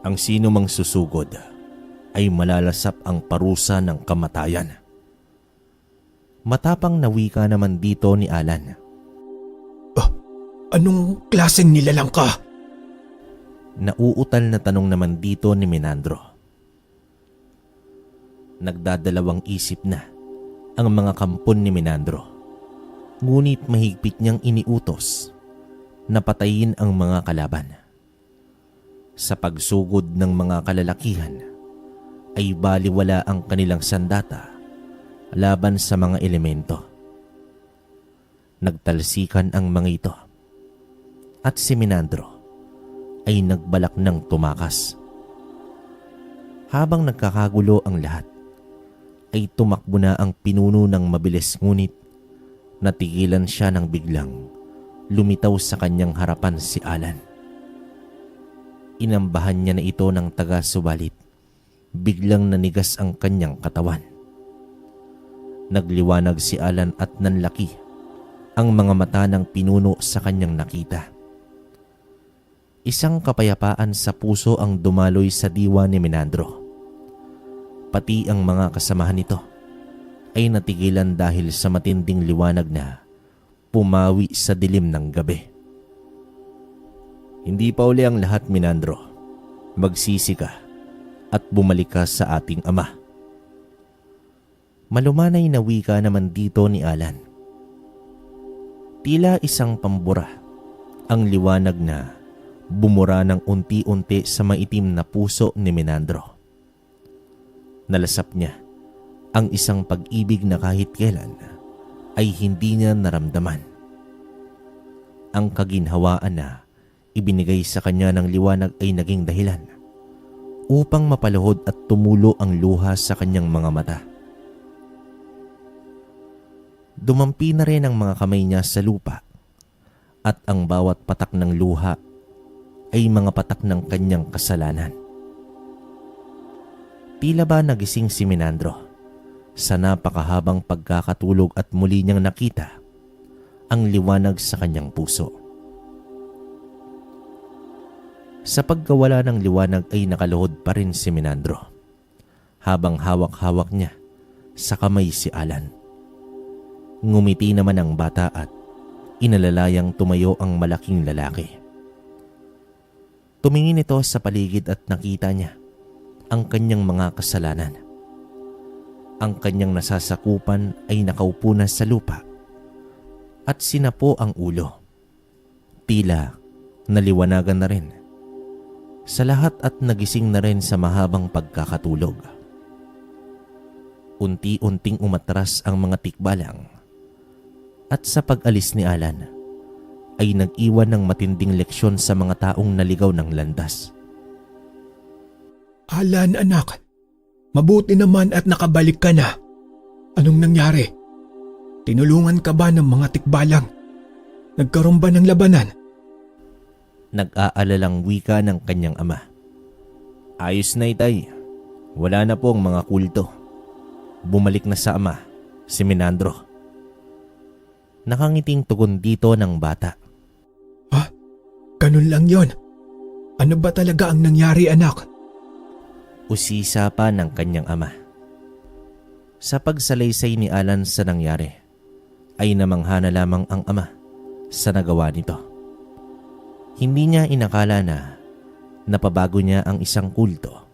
Ang sino mang susugod ay malalasap ang parusa ng kamatayan. Matapang na wika naman dito ni Alan. Anong klaseng nilalang ka? Nauutal na tanong naman dito ni Menandro. Nagdadalawang isip na ang mga kampon ni Menandro. Ngunit mahigpit niyang iniutos na patayin ang mga kalaban. Sa pagsugod ng mga kalalakihan ay baliwala ang kanilang sandata laban sa mga elemento. Nagtalsikan ang mga ito at si Menandro ay nagbalak ng tumakas. Habang nagkakagulo ang lahat, ay tumakbo na ang pinuno ng mabilis, ngunit natigilan siya nang biglang lumitaw sa kanyang harapan si Alan. Inambahan niya na ito ng taga, subalit biglang nanigas ang kanyang katawan. Nagliwanag si Alan at nanlaki ang mga mata ng pinuno sa kanyang nakita. Isang kapayapaan sa puso ang dumaloy sa diwa ni Menandro. Pati ang mga kasamahan nito ay natigilan dahil sa matinding liwanag na pumawi sa dilim ng gabi. Hindi pa uli ang lahat, Menandro. Magsisi ka at bumalik ka sa ating ama. Malumanay na wika naman dito ni Alan. Tila isang pambura ang liwanag na bumura ng unti-unti sa maitim na puso ni Menandro. Nalasap niya ang isang pag-ibig na kahit kailan ay hindi niya naramdaman. Ang kaginhawaan na ibinigay sa kanya ng liwanag ay naging dahilan upang mapaluhod at tumulo ang luha sa kanyang mga mata. Dumampi na rin ang mga kamay niya sa lupa at ang bawat patak ng luha ay mga patak ng kanyang kasalanan. Tila ba nagising si Menandro sa napakahabang pagkakatulog at muli niyang nakita ang liwanag sa kanyang puso. Sa pagkawala ng liwanag ay nakaluhod pa rin si Menandro habang hawak-hawak niya sa kamay si Alan. Ngumiti naman ang bata at inalalayang tumayo ang malaking lalaki. Tumingin ito sa paligid at nakita niya ang kanyang mga kasalanan. Ang kanyang nasasakupan ay nakaupo na sa lupa at sinapo ang ulo. Tila naliwanagan na rin sa lahat at nagising na rin sa mahabang pagkakatulog. Unti-unting umatras ang mga tikbalang at sa pag-alis ni Alan ay nag-iwan ng matinding leksyon sa mga taong naligaw ng landas. Alan, anak. Mabuti naman at nakabalik ka na. Anong nangyari? Tinulungan ka ba ng mga tikbalang? Nagkaroon ba ng labanan? Nag-aalalang wika ng kanyang ama. Ayos na, itay. Wala na po ang mga kulto. Bumalik na sa ama, si Menandro. Nakangiting tugon dito ng bata. Ha? Ganun lang yon? Ano ba talaga ang nangyari, anak? Usisa pa ng kanyang ama. Sa pagsalaysay ni Alan sa nangyari, ay namangha na lamang ang ama sa nagawa nito. Hindi niya inakala na napabago niya ang isang kulto.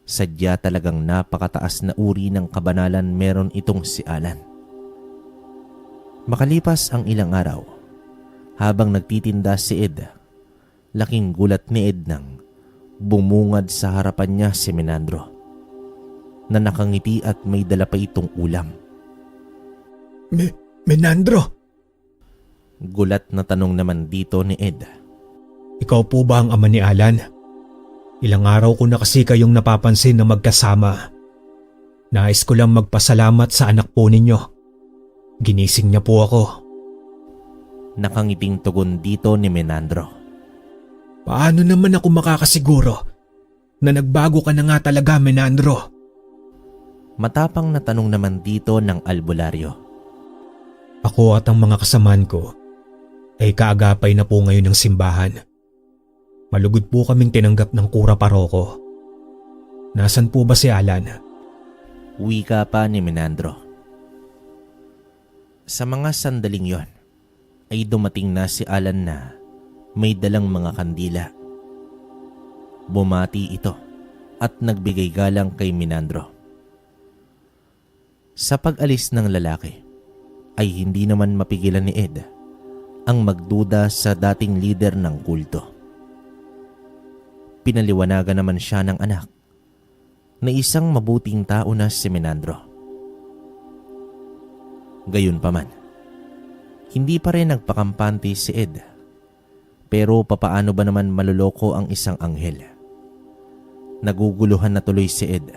Sadya talagang napakataas na uri ng kabanalan meron itong si Alan. Makalipas ang ilang araw, habang nagtitinda si Ed, laking gulat ni Ed nang bumungad sa harapan niya si Menandro na nakangiti at may dala pa itong ulam. Menandro? Gulat na tanong naman dito ni Ed. Ikaw po ba ang ama ni Alan? Ilang araw ko na kasi kayong napapansin na magkasama. Nais ko lang magpasalamat sa anak po ninyo. Ginising niya po ako. Nakangiting tugon dito ni Menandro. Paano naman ako makakasiguro na nagbago ka na nga talaga, Menandro? Matapang na tanong naman dito ng albularyo. Ako at ang mga kasamaan ko ay kaagapay na po ngayon ng simbahan. Malugod po kaming tinanggap ng kura paroko. Nasaan po ba si Alan? Wika pa ni Menandro. Sa mga sandaling yon ay dumating na si Alan na may dalang mga kandila. Bumati ito at nagbigay galang kay Menandro. Sa pag-alis ng lalaki ay hindi naman mapigilan ni Ed ang magduda sa dating lider ng kulto. pinaliwanagan naman siya ng anak na isang mabuting tao na si Menandro. Gayunpaman, hindi pa rin nagpakampante si Ed. Pero papaano ba naman maluloko ang isang anghel? Naguguluhan na tuloy si Ed,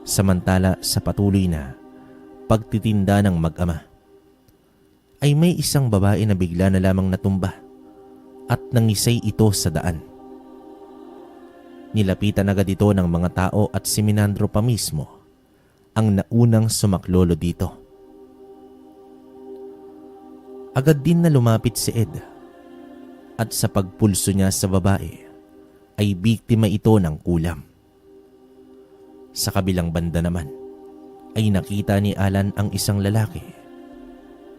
samantala sa patuloy na pagtitinda ng mag-ama ay may isang babae na bigla na lamang natumba at nangisay ito sa daan. Nilapitan agad ito ng mga tao at si Menandro pa mismo ang naunang sumaklolo dito. Agad din na lumapit si Ed at sa pagpulso niya sa babae ay biktima ito ng kulam. Sa kabilang banda naman ay nakita ni Alan ang isang lalaki.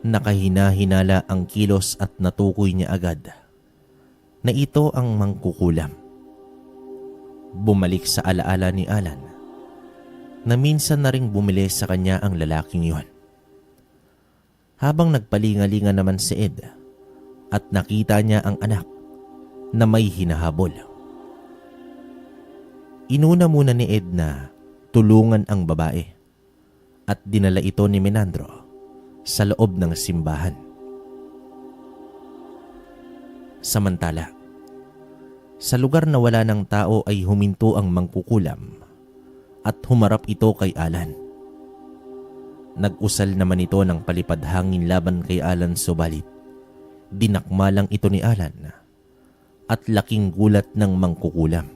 Nakahina-hinala ang kilos at natukoy niya agad na ito ang mangkukulam. Bumalik sa alaala ni Alan na minsan na ring bumili sa kanya ang lalaking yon. Habang nagpalingalinga naman si Ed at nakita niya ang anak na may hinahabol. Inuna muna ni Ed na tulungan ang babae at dinala ito ni Menandro sa loob ng simbahan. Samantala, sa lugar na wala ng tao ay huminto ang mangkukulam at humarap ito kay Alan. Nag-usal naman ito ng palipad hangin laban kay Alan, subalit dinakma lang ito ni Alan at laking gulat ng mangkukulam.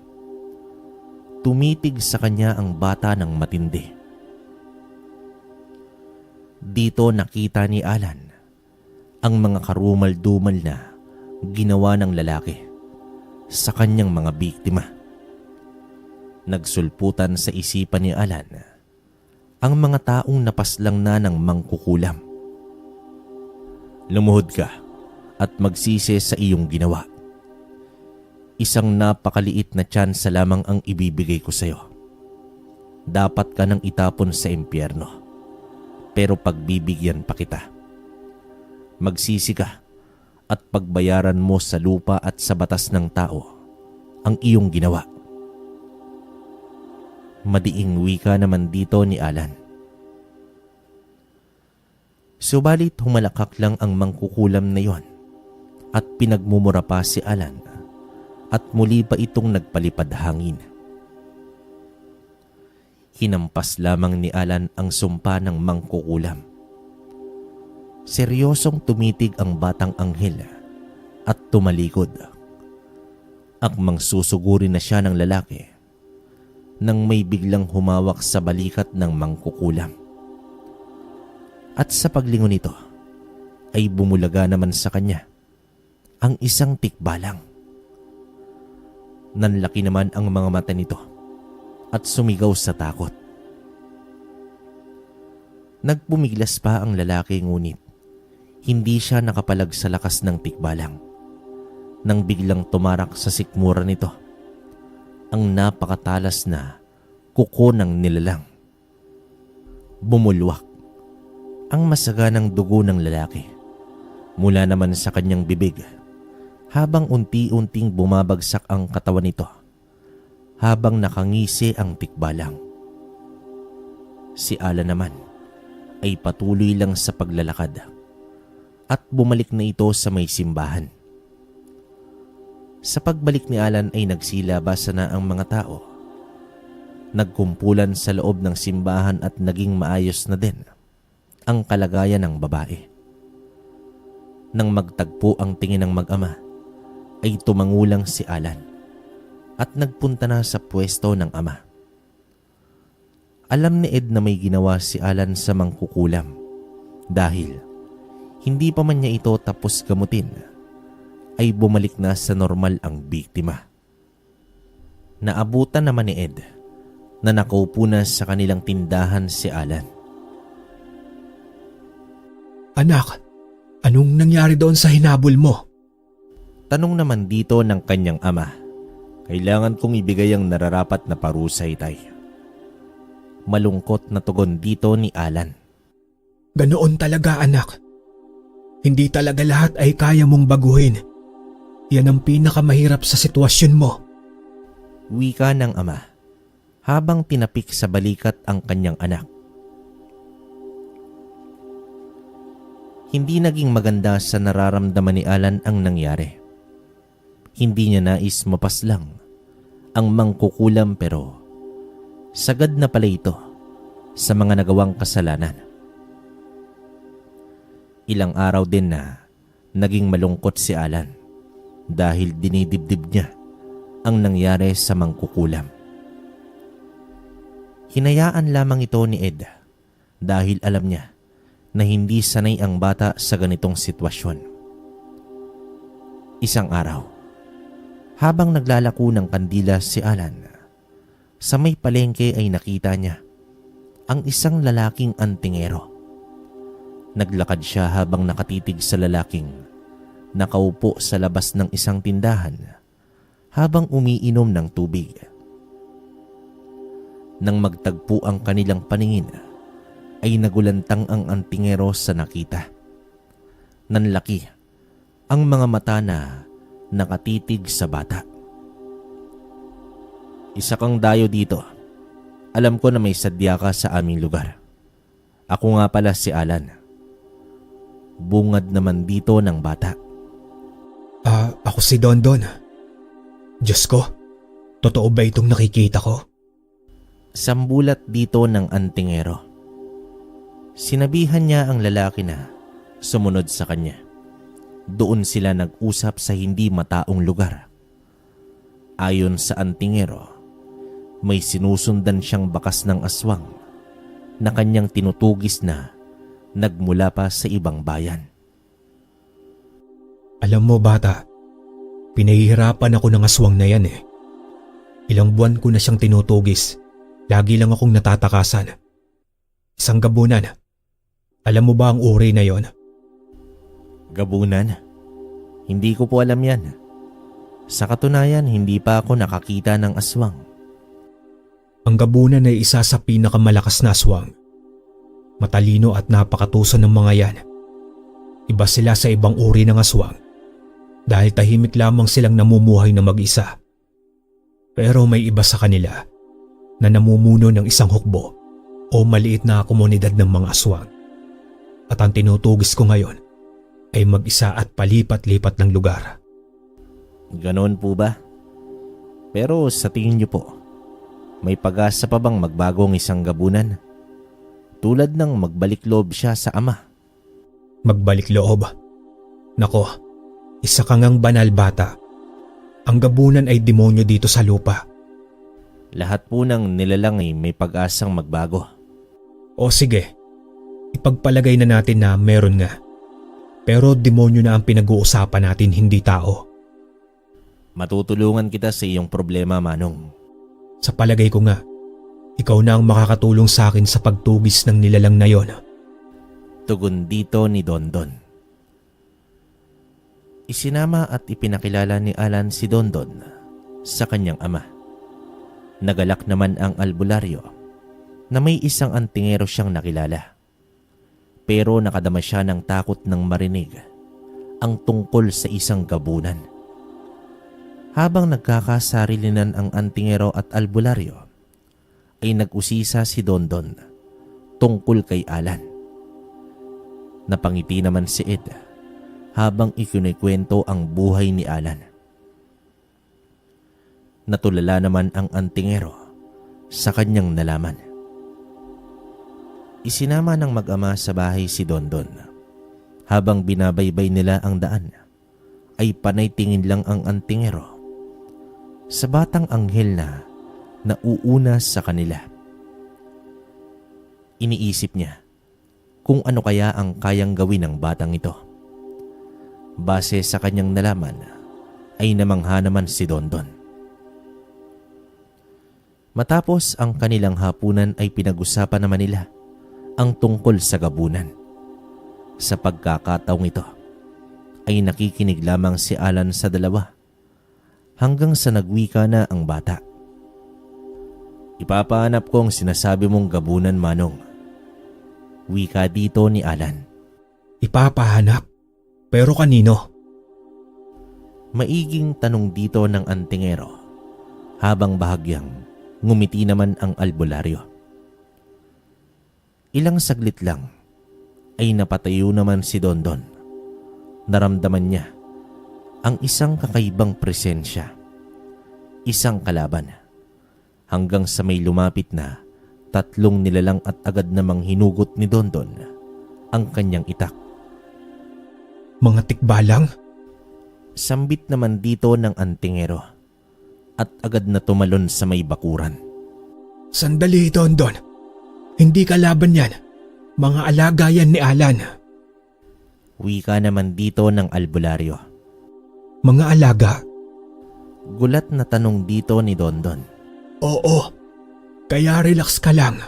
Tumitig sa kanya ang bata ng matindi. Dito nakita ni Alan ang mga karumal-dumal na ginawa ng lalaki sa kanyang mga biktima. Nagsulputan sa isipan ni Alan ang mga taong napaslang na ng mangkukulam. Lumuhod ka at magsisi sa iyong ginawa. Isang napakaliit na tsansa lamang ang ibibigay ko sa iyo. Dapat ka nang itapon sa impyerno, pero pagbibigyan pa kita. Magsisi ka at pagbayaran mo sa lupa at sa batas ng tao ang iyong ginawa. Madiing wika naman dito ni Alan. Subalit humalakak lang ang mangkukulam na yon at pinagmumura pa si Alan at muli pa itong nagpalipad hangin. Hinampas lamang ni Alan ang sumpa ng mangkukulam. Seryosong tumitig ang batang anghel at tumalikod. Akmang susugurin na siya ng lalaki nang may biglang humawak sa balikat ng mangkukulam. At sa paglingon nito ay bumulaga naman sa kanya ang isang tikbalang. Nanlaki naman ang mga mata nito at sumigaw sa takot. Nagpumiglas pa ang lalaki, ngunit hindi siya nakapalag sa lakas ng tikbalang nang biglang tumarak sa sikmura nito ang napakatalas na kuko ng nilalang. Bumulwak ang masaganang dugo ng lalaki mula naman sa kanyang bibig habang unti-unting bumabagsak ang katawan nito habang nakangisi ang tikbalang. Si Alan naman ay patuloy lang sa paglalakad at bumalik na ito sa may simbahan. Sa pagbalik ni Alan ay nagsilabasa na ang mga tao. Nagkumpulan sa loob ng simbahan at naging maayos na din ang kalagayan ng babae. Nang magtagpo ang tingin ng mag-ama, ay tumangulang si Alan at nagpunta na sa pwesto ng ama. Alam ni Ed na may ginawa si Alan sa mangkukulam dahil hindi pa man niya ito tapos gamutin ay bumalik na sa normal ang biktima. Naabutan naman ni Ed na nakaupo na sa kanilang tindahan si Alan. Anak, anong nangyari doon sa hinabol mo? Tanong naman dito ng kanyang ama. Kailangan kong ibigay ang nararapat na parusa, Itay. Malungkot na tugon dito ni Alan. Ganoon talaga, anak. Hindi talaga lahat ay kaya mong baguhin. Yan ang pinakamahirap sa sitwasyon mo. Wika ng ama habang tinapik sa balikat ang kanyang anak. Hindi naging maganda sa nararamdaman ni Alan ang nangyari. Hindi niya nais mapaslang ang mangkukulam pero sagad na pala ito sa mga nagawang kasalanan. Ilang araw din na naging malungkot si Alan dahil dinidibdib niya ang nangyari sa mangkukulam. Hinayaan lamang ito ni Ed dahil alam niya na hindi sanay ang bata sa ganitong sitwasyon. Isang araw, habang naglalako ng kandila si Alan, sa may palengke ay nakita niya ang isang lalaking antingero. Naglakad siya habang nakatitig sa lalaking nakaupo sa labas ng isang tindahan habang umiinom ng tubig. Nang magtagpo ang kanilang paningin, ay nagulantang ang antingero sa nakita. Nanlaki ang mga mata na nakatitig sa bata. Isa kang dayo dito. Alam ko na may sadya ka sa aming lugar. Ako nga pala si Alan. Bungad naman dito ng bata. Ako si Dondon. Diyos ko, totoo ba itong nakikita ko? Sambulat dito ng antingero. Sinabihan niya ang lalaki na sumunod sa kanya. Doon sila nag-usap sa hindi mataong lugar. Ayon sa antingero, may sinusundan siyang bakas ng aswang na kanyang tinutugis na nagmula pa sa ibang bayan. Alam mo bata, pinahihirapan ako ng aswang na yan eh. Ilang buwan ko na siyang tinutugis. Lagi lang akong natatakasan. Isang gabunan. Alam mo ba ang uri na yon? Gabunan? Hindi ko po alam yan. Sa katunayan, hindi pa ako nakakita ng aswang. Ang gabunan ay isa sa pinakamalakas na aswang. Matalino at napakatuso ng mga yan. Iba sila sa ibang uri ng aswang dahil tahimik lamang silang namumuhay na mag-isa. Pero may iba sa kanila na namumuno ng isang hukbo o maliit na komunidad ng mga aswang. At ang tinutugis ko ngayon ay mag-isa at palipat-lipat ng lugar. Ganon po ba? Pero sa tingin niyo po, may pag-asa pa bang magbago ang isang gabunan? Tulad ng magbalik loob siya sa ama. Magbalik loob? Nako, isa kang ang banal bata. Ang gabunan ay demonyo dito sa lupa. Lahat po ng nilalang ay may pag-asang magbago. O sige, ipagpalagay na natin na meron nga. Pero demonyo na ang pinag-uusapan natin, hindi tao. Matutulungan kita sa iyong problema, Manong. Sa palagay ko nga, ikaw na ang makakatulong sa akin sa pagtugis ng nilalang na yon. Tugon dito ni Dondon. Isinama at ipinakilala ni Alan si Dondon sa kanyang ama. Nagalak naman ang albularyo na may isang antingero siyang nakilala. Pero nakadama siya ng takot nang marinig ang tungkol sa isang gabunan. Habang nagkakasarilinan ang antingero at albularyo, ay nag-usisa si Dondon tungkol kay Alan. Napangiti naman si Ed habang ikinikwento ang buhay ni Alan. Natulala naman ang antingero sa kanyang nalaman. Isinama ng mag-ama sa bahay si Dondon. Habang binabaybay nila ang daan, ay panay tingin lang ang antingero sa batang anghel na nauuna sa kanila. Iniisip niya kung ano kaya ang kayang gawin ng batang ito. Base sa kanyang nalaman, ay namangha naman si Dondon. Matapos ang kanilang hapunan ay pinag-usapan naman nila ang tungkol sa gabunan. Sa pagkakataong ito, ay nakikinig lamang si Alan sa dalawa hanggang sa nagwika na ang bata. Ipapahanap ko ang sinasabi mong gabunan, Manong. Wika dito ni Alan. Ipapahanap? Pero kanino? Maiging tanong dito ng antingero habang bahagyang ngumiti naman ang albularyo. Ilang saglit lang ay napatayo naman si Dondon. Naramdaman niya ang isang kakaibang presensya, isang kalaban, hanggang sa may lumapit na 3 nilalang at agad namang hinugot ni Dondon ang kanyang itak. Mga tikbalang? Sambit naman dito ng antingero at agad na tumalon sa may bakuran. Sandali, Dondon. Hindi kalaban yan. Mga alaga yan ni Alan. Wika naman dito ng albularyo. Mga alaga? Gulat na tanong dito ni Dondon. Oo. Kaya relax ka lang.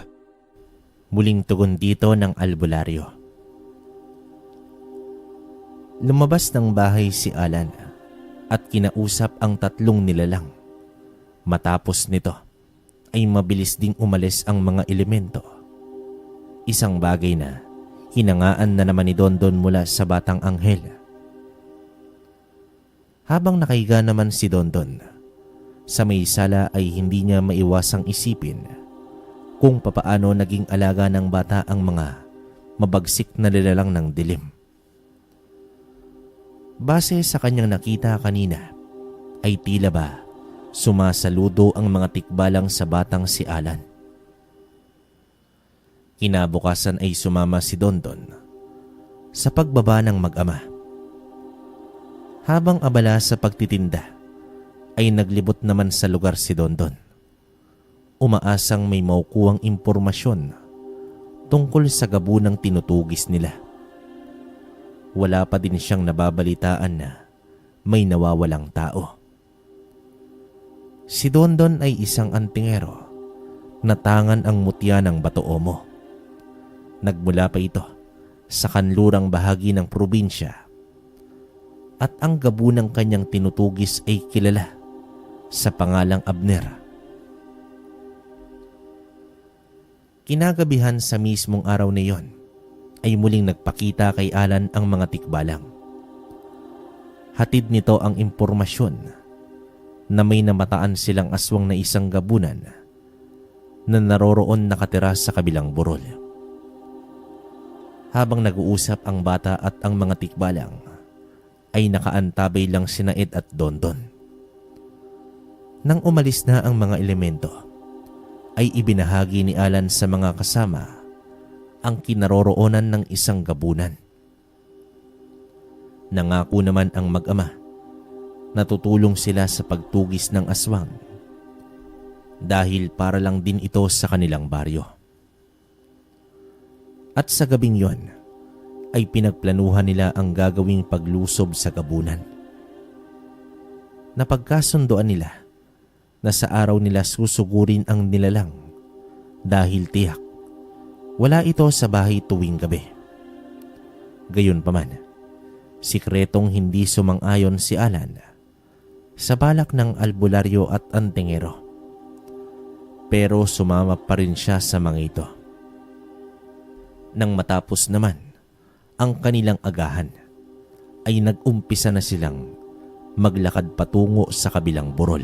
Muling tugon dito ng albularyo. Lumabas ng bahay si Alan at kinausap ang 3 nilalang. Matapos nito ay mabilis ding umalis ang mga elemento. Isang bagay na hinangaan na naman ni Dondon mula sa batang anghel. Habang nakahiga naman si Dondon, sa may sala ay hindi niya maiwasang isipin kung papaano naging alaga ng bata ang mga mabagsik na nilalang ng dilim. Base sa kanyang nakita kanina, ay tila ba sumasaludo ang mga tikbalang sa batang si Alan. Kinabukasan ay sumama si Dondon sa pagbaba ng mag-ama. Habang abala sa pagtitinda, ay naglibot naman sa lugar si Dondon. Umaasang may maukuwang impormasyon tungkol sa gabunang tinutugis nila. Wala pa din siyang nababalitaan na may nawawalang tao. Si Dondon ay isang antingero na tangan ang mutya ng Bato-Omo. Nagmula pa ito sa kanlurang bahagi ng probinsya at ang gabunang kanyang tinutugis ay kilala sa pangalang Abner. Kinagabihan sa mismong araw na iyon ay muling nagpakita kay Alan ang mga tikbalang. Hatid nito ang impormasyon na may namataan silang aswang na isang gabunan na naroroon nakatira sa kabilang burol. Habang nag-uusap ang bata at ang mga tikbalang, ay nakaantabay lang sina Ed at Dondon. Nang umalis na ang mga elemento, ay ibinahagi ni Alan sa mga kasama ang kinaroroonan ng isang gabunan. Nangako naman ang mag-ama na tutulong sila sa pagtugis ng aswang dahil para lang din ito sa kanilang baryo. At sa gabing yon ay pinagplanuhan nila ang gagawing paglusob sa gabunan. Napagkasundoan nila na sa araw nila susugurin ang nilalang dahil tiyak wala ito sa bahay tuwing gabi. Gayunpaman, sikretong hindi sumang-ayon si Alan sa balak ng albularyo at antingero. Pero sumama pa rin siya sa mga ito. Nang matapos naman ang kanilang agahan, ay nag-umpisa na silang maglakad patungo sa kabilang burol.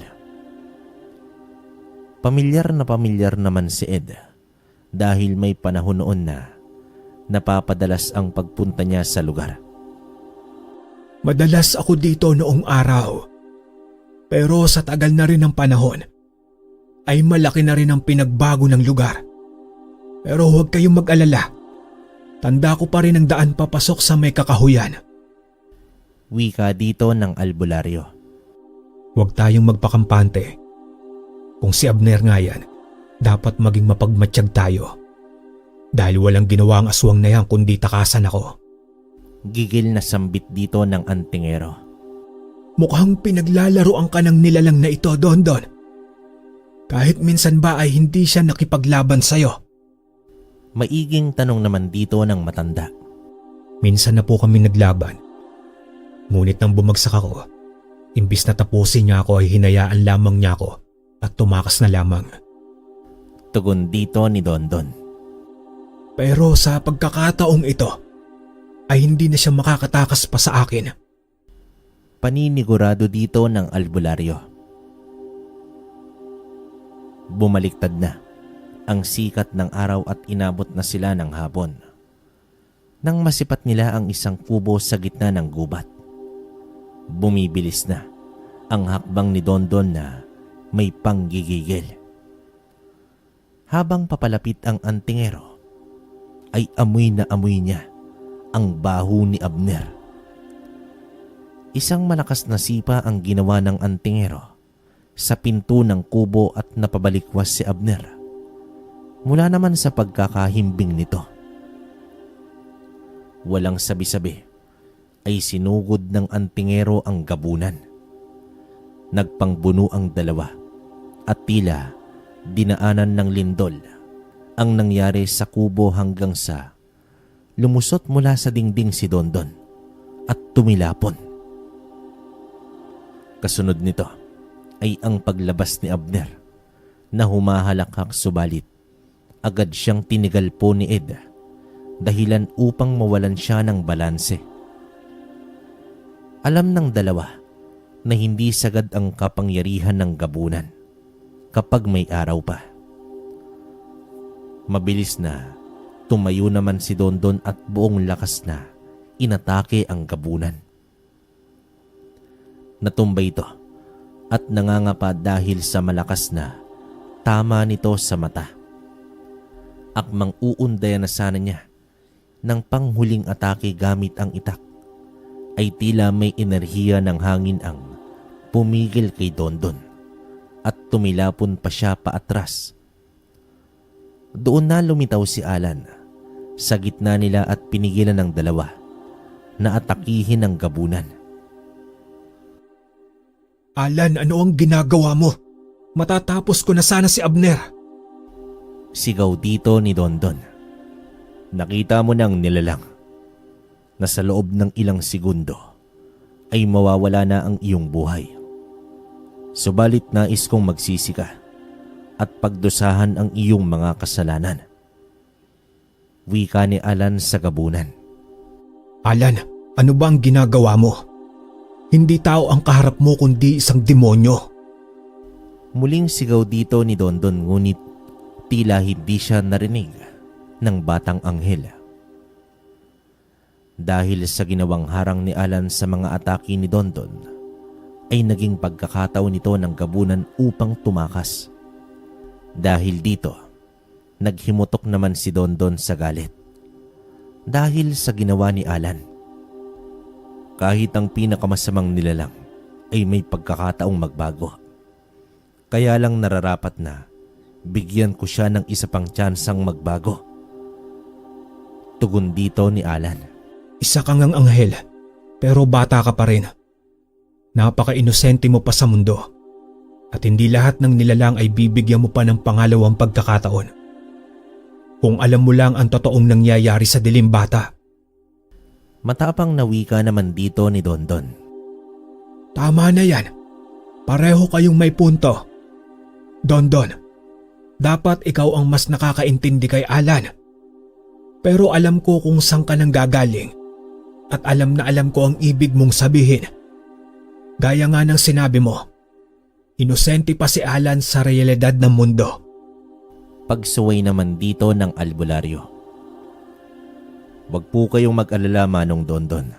Pamilyar naman si Ed dahil may panahon noon na napapadalas ang pagpunta niya sa lugar. Madalas ako dito noong araw. Pero sa tagal na rin ng panahon, ay malaki na rin ang pinagbago ng lugar. Pero huwag kayong mag-alala. Tanda ko pa rin ang daan papasok sa may kakahuyan. Wika dito ng albularyo. Huwag tayong magpakampante. Kung si Abner nga yan, dapat maging mapagmatsyag tayo. Dahil walang ginawa ang aswang na yan kundi takasan ako. Gigil na sambit dito ng antingero. Mukhang pinaglalaroan ka ng nilalang na ito, Dondon. Kahit minsan ba ay hindi siya nakipaglaban sa'yo? Maiging tanong naman dito ng matanda. Minsan na po kami naglaban. Ngunit nang bumagsak ako, imbis na tapusin niya ako ay hinayaan lamang niya ako at tumakas na lamang. Tugon dito ni Dondon. Pero sa pagkakataong ito, ay hindi na siya makakatakas pa sa akin. Paninigurado dito ng albularyo. Bumaliktad na ang sikat ng araw at inabot na sila ng hapon. Nang masipat nila ang isang kubo sa gitna ng gubat. Bumibilis na ang hakbang ni Dondon na may panggigigil. Habang papalapit ang antingero, ay amoy na amoy niya ang baho ni Abner. Isang malakas na sipa ang ginawa ng antingero sa pinto ng kubo at napabalikwas si Abner. Mula naman sa pagkakahimbing nito. Walang sabi-sabi ay sinugod ng antingero ang gabunan. Nagpangbuno ang dalawa at tila dinaanan ng lindol ang nangyari sa kubo hanggang sa lumusot mula sa dingding si Dondon at tumilapon. Kasunod nito ay ang paglabas ni Abner na humahalakhak subalit agad siyang tinigal po ni Ed dahilan upang mawalan siya ng balanse. Alam ng dalawa na hindi sagad ang kapangyarihan ng gabunan kapag may araw pa. Mabilis na tumayo naman si Dondon at buong lakas na inatake ang gabunan. Natumbay ito at nangangapa dahil sa malakas na tama nito sa mata. Akmang uundayan na sana niya ng panghuling atake gamit ang itak, ay tila may enerhiya ng hangin ang pumigil kay Dondon at tumilapon pa siya paatras. Doon na lumitaw si Alan sa gitna nila at pinigilan ng dalawa na atakihin ang gabunan. Alan, ano ang ginagawa mo? Matatapos ko na sana si Abner. Sigaw dito ni Dondon. Nakita mo ng nilalang na sa loob ng ilang segundo ay mawawala na ang iyong buhay. Subalit nais kong magsisi ka at pagdusahan ang iyong mga kasalanan. Wika ni Alan sa gabunan. Alan, ano ba ang ginagawa mo? Hindi tao ang kaharap mo kundi isang demonyo. Muling sigaw dito ni Dondon ngunit tila hindi siya narinig ng batang anghel. Dahil sa ginawang harang ni Alan sa mga atake ni Dondon, ay naging pagkakataon nito ng gabunan upang tumakas. Dahil dito, naghimutok naman si Dondon sa galit. Dahil sa ginawa ni Alan, kahit ang pinakamasamang nilalang ay may pagkakataong magbago. Kaya lang nararapat na bigyan ko siya ng isa pang tsansang magbago. Tugon dito ni Alan. Isa kang ang anghel, pero bata ka pa rin. Napaka-inosente mo pa sa mundo. At hindi lahat ng nilalang ay bibigyan mo pa ng pangalawang pagkakataon. Kung alam mo lang ang totoong nangyayari sa dilim, bata. Matapang na wika naman dito ni Dondon. Tama na yan. Pareho kayong may punto. Dondon, dapat ikaw ang mas nakakaintindi kay Alan. Pero alam ko kung saan ka nang gagaling at alam na alam ko ang ibig mong sabihin. Gaya nga ng sinabi mo, inosente pa si Alan sa realidad ng mundo. Pagsuway naman dito ng albularyo. Wag po kayong mag-alala, Manong Dondon.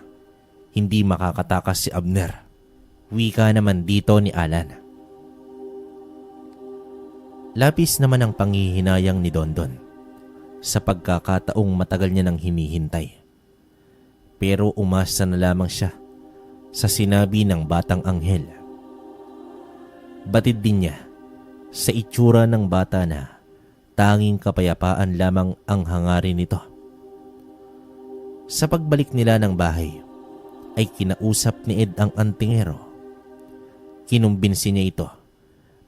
Hindi makakatakas si Abner. Wika naman dito ni Alan. Lapis naman ang panghihinayang ni Dondon sa pagkakataong matagal niya nang hinihintay. Pero umasa na lamang siya sa sinabi ng batang anghel. Batid din niya sa itsura ng bata na tanging kapayapaan lamang ang hangarin nito. Sa pagbalik nila ng bahay ay kinausap ni Ed ang antingero. Kinumbinsi niya ito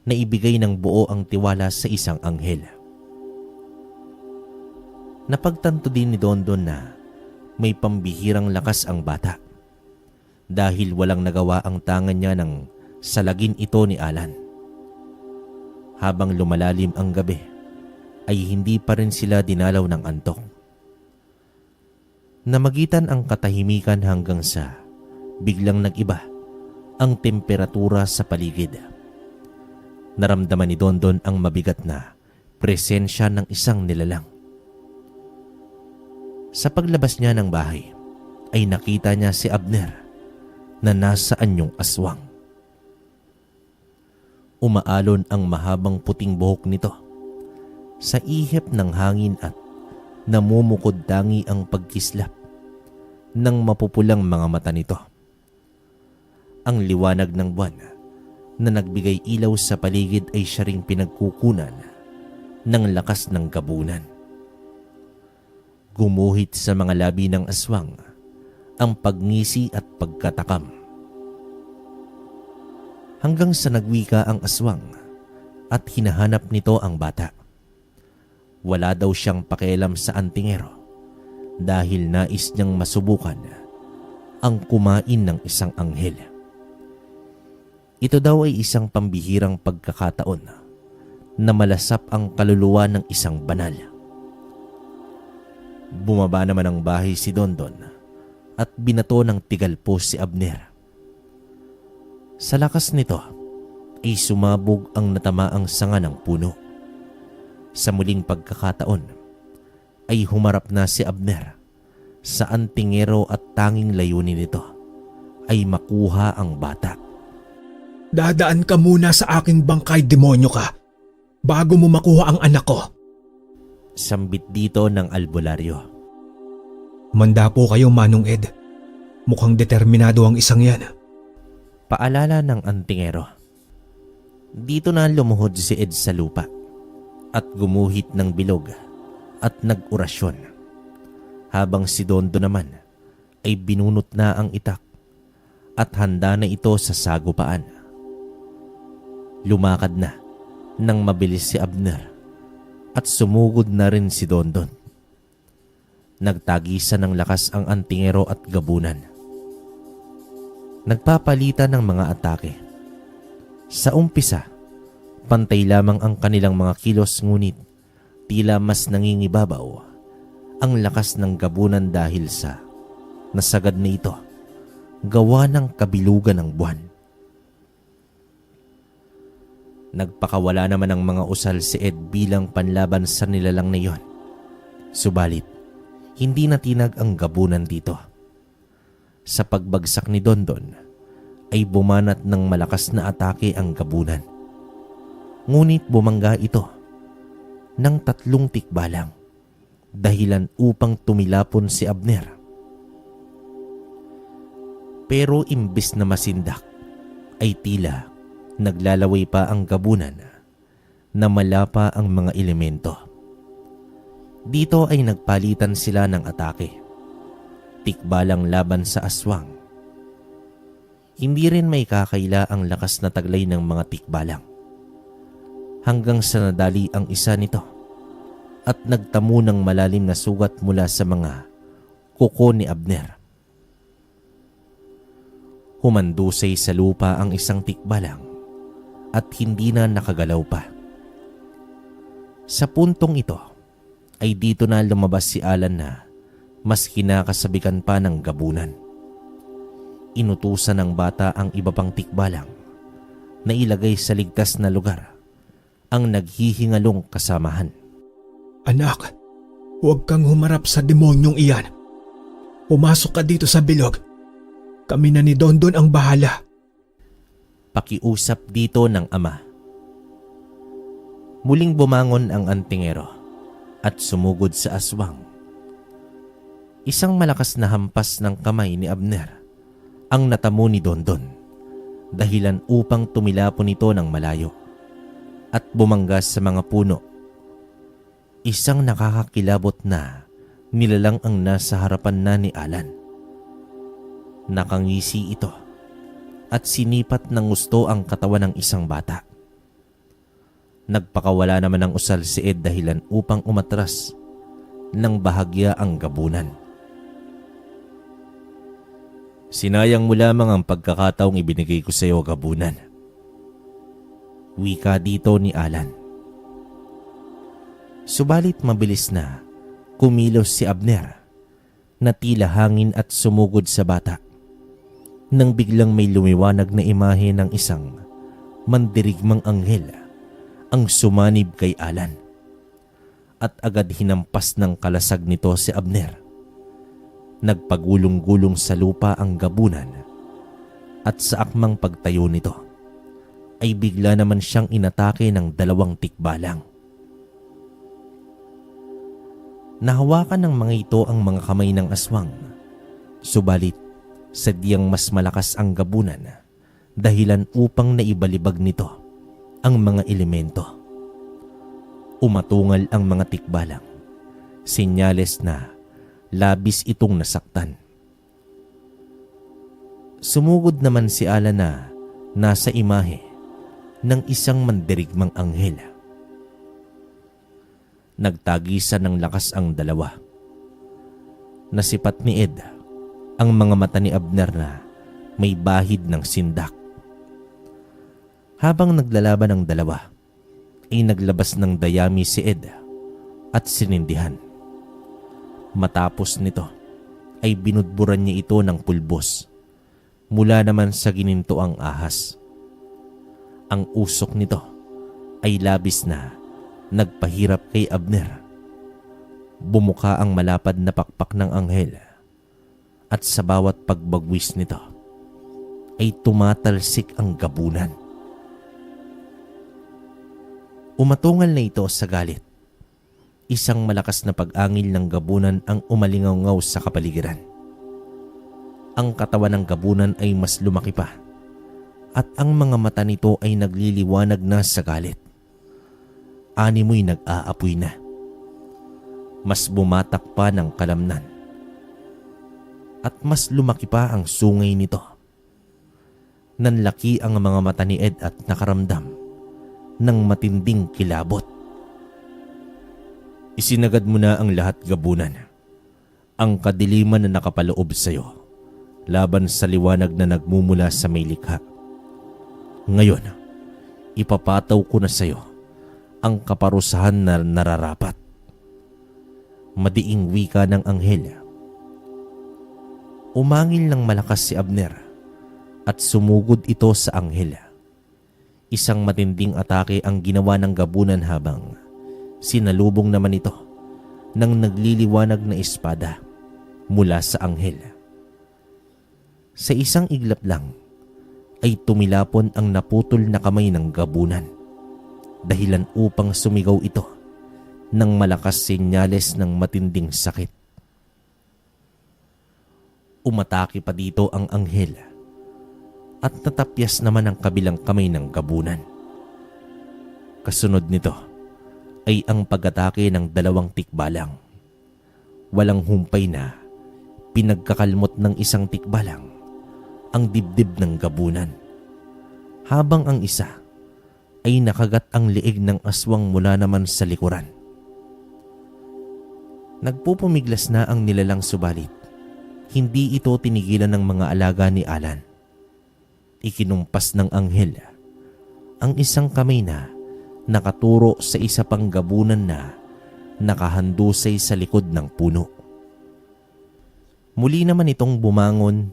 na ibigay ng buo ang tiwala sa isang anghel. Napagtanto din ni Dondon na may pambihirang lakas ang bata dahil walang nagawa ang tangan niya nang salagin ito ni Alan. Habang lumalalim ang gabi ay hindi pa rin sila dinalaw ng antok. Namagitan ang katahimikan hanggang sa biglang nag-iba ang temperatura sa paligid. naramdaman ni Dondon ang mabigat na presensya ng isang nilalang. Sa paglabas niya ng bahay ay nakita niya si Abner na nasa anyong aswang. Umaalon ang mahabang puting buhok nito sa ihip ng hangin at namumukod tangi ang pagkislap ng mapupulang mga mata nito. Ang liwanag ng buwan na nagbigay ilaw sa paligid ay siya ring pinagkukunan ng lakas ng gabunan. Gumuhit sa mga labi ng aswang ang pagngisi at pagkatakam. Hanggang sa nagwika ang aswang at hinahanap nito ang bata. Wala daw siyang pakialam sa antingero dahil nais niyang masubukan ang kumain ng isang anghel. Ito daw ay isang pambihirang pagkakataon na malasap ang kaluluwa ng isang banal. Bumaba naman ang bahay si Dondon at binato ng tigalpo si Abner. Sa lakas nito ay sumabog ang natamaang sanga ng puno. Sa muling pagkakataon ay humarap na si Abner sa antingero at tanging layunin nito ay makuha ang bata. Dadaan ka muna sa aking bangkay, demonyo ka, bago mo makuha ang anak ko. Sambit dito ng albularyo. Manda po kayo, Manong Ed. Mukhang determinado ang isang yan. Paalala ng antingero. Dito na lumuhod si Ed sa lupa at gumuhit ng bilog at nag-orasyon. Habang si Dondo naman ay binunot na ang itak at handa na ito sa sagupaan. Lumakad na nang mabilis si Abner at sumugod na rin si Dondon. Nagtagisan ng lakas ang antingero at gabunan. Nagpapalitan ng mga atake. Sa umpisa, pantay lamang ang kanilang mga kilos ngunit tila mas nangingibabaw ang lakas ng gabunan dahil sa nasagad na ito gawa ng kabilugan ng buwan. Nagpakawala naman ang mga usal si Ed bilang panlaban sa nilalang na iyon. Subalit, hindi natinag ang gabunan dito. Sa pagbagsak ni Dondon, ay bumanat ng malakas na atake ang gabunan. Ngunit bumangga ito ng 3 tikbalang, dahilan upang tumilapon si Abner. Pero imbis na masindak, ay tila naglalaway pa ang gabunan na malapa ang mga elemento. Dito ay nagpalitan sila ng atake. Tikbalang laban sa aswang. Hindi rin may kakaila ang lakas na taglay ng mga tikbalang. Hanggang sa nadali ang isa nito at nagtamo ng malalim na sugat mula sa mga kuko ni Abner. Humandusay sa lupa ang isang tikbalang at hindi na nakagalaw pa. Sa puntong ito ay dito na lumabas si Alan na mas kinakasabikan pa ng gabunan. Inutusan ng bata ang iba pang tikbalang na ilagay sa ligtas na lugar ang naghihingalong kasamahan. Anak, huwag kang humarap sa demonyong iyan. Pumasok ka dito sa bilog. Kami na ni Dondon ang bahala. Pakiusap dito ng ama. Muling bumangon ang antingero at sumugod sa aswang. Isang malakas na hampas ng kamay ni Abner ang natamo ni Dondon, dahilan upang tumilapon ito ng malayo at bumanggas sa mga puno. Isang nakakakilabot na nilalang ang nasa harapan na ni Alan. Nakangisi ito at sinipat ng gusto ang katawan ng isang bata. Nagpakawala naman ng usal si Ed dahilan upang umatras ng bahagya ang gabunan. Sinayang mo lamang ang pagkakataong ibinigay ko sa iyo, gabunan. Wika dito ni Alan. Subalit mabilis na kumilos si Abner na tila hangin at sumugod sa bata nang biglang may lumiwanag na imahe ng isang mandirigmang anghel ang sumanib kay Alan at agad hinampas ng kalasag nito si Abner. Nagpagulong-gulong sa lupa ang gabunan at sa akmang pagtayo nito ay bigla naman siyang inatake ng 2 tikbalang. Nahawakan ng mga ito ang mga kamay ng aswang, subalit sadyang mas malakas ang gabunan dahilan upang naibalibag nito ang mga elemento. Umatungal ang mga tikbalang, senyales na labis itong nasaktan. Sumugod naman si Alan na nasa imahe ng isang mandirigmang anghel. Nagtagisan ng lakas ang dalawa. Nasipat ni Ed ang mga mata ni Abner na may bahid ng sindak. Habang naglalaban ang dalawa, ay naglabas ng dayami si Ed at sinindihan. Matapos nito ay binudburan niya ito ng pulbos mula naman sa ginintoang ahas. Ang usok nito ay labis na nagpahirap kay Abner. Bumuka ang malapad na pakpak ng anghel at sa bawat pagbagwis nito ay tumatalsik ang gabunan. Umatungal na ito sa galit. Isang malakas na pag-angil ng gabunan ang umalingaw-ngaw sa kapaligiran. Ang katawan ng gabunan ay mas lumaki pa at ang mga mata nito ay nagliliwanag na sa galit. Animoy nag-aapoy na. Mas bumatak pa ng kalamnan. At mas lumaki pa ang sungay nito. Nanlaki ang mga mata ni Ed at nakaramdam ng matinding kilabot. Isinagad mo na ang lahat, gabunan. Ang kadiliman na nakapaloob sa iyo laban sa liwanag na nagmumula sa may likha. Ngayon, ipapataw ko na sa iyo ang kaparusahan na nararapat. Madiing wika ng anghel. Umangil ng malakas si Abner at sumugod ito sa anghel. Isang matinding atake ang ginawa ng gabunan habang sinalubong naman ito ng nagliliwanag na espada mula sa anghel. Sa isang iglap lang ay tumilapon ang naputol na kamay ng gabunan, dahilan upang sumigaw ito ng malakas senyales ng matinding sakit. Umatake pa dito ang anghel at natapyas naman ang kabilang kamay ng gabunan. Kasunod nito ay ang pag-atake ng 2 tikbalang. Walang humpay na pinagkakalmot ng isang tikbalang ang dibdib ng gabunan, habang ang isa ay nakagat ang liig ng aswang mula naman sa likuran. Nagpupumiglas na ang nilalang subalit hindi ito tinigilan ng mga alaga ni Alan. Ikinumpas ng anghel ang isang kamay na nakaturo sa isa pang gabunan na nakahandusay sa likod ng puno. Muli naman itong bumangon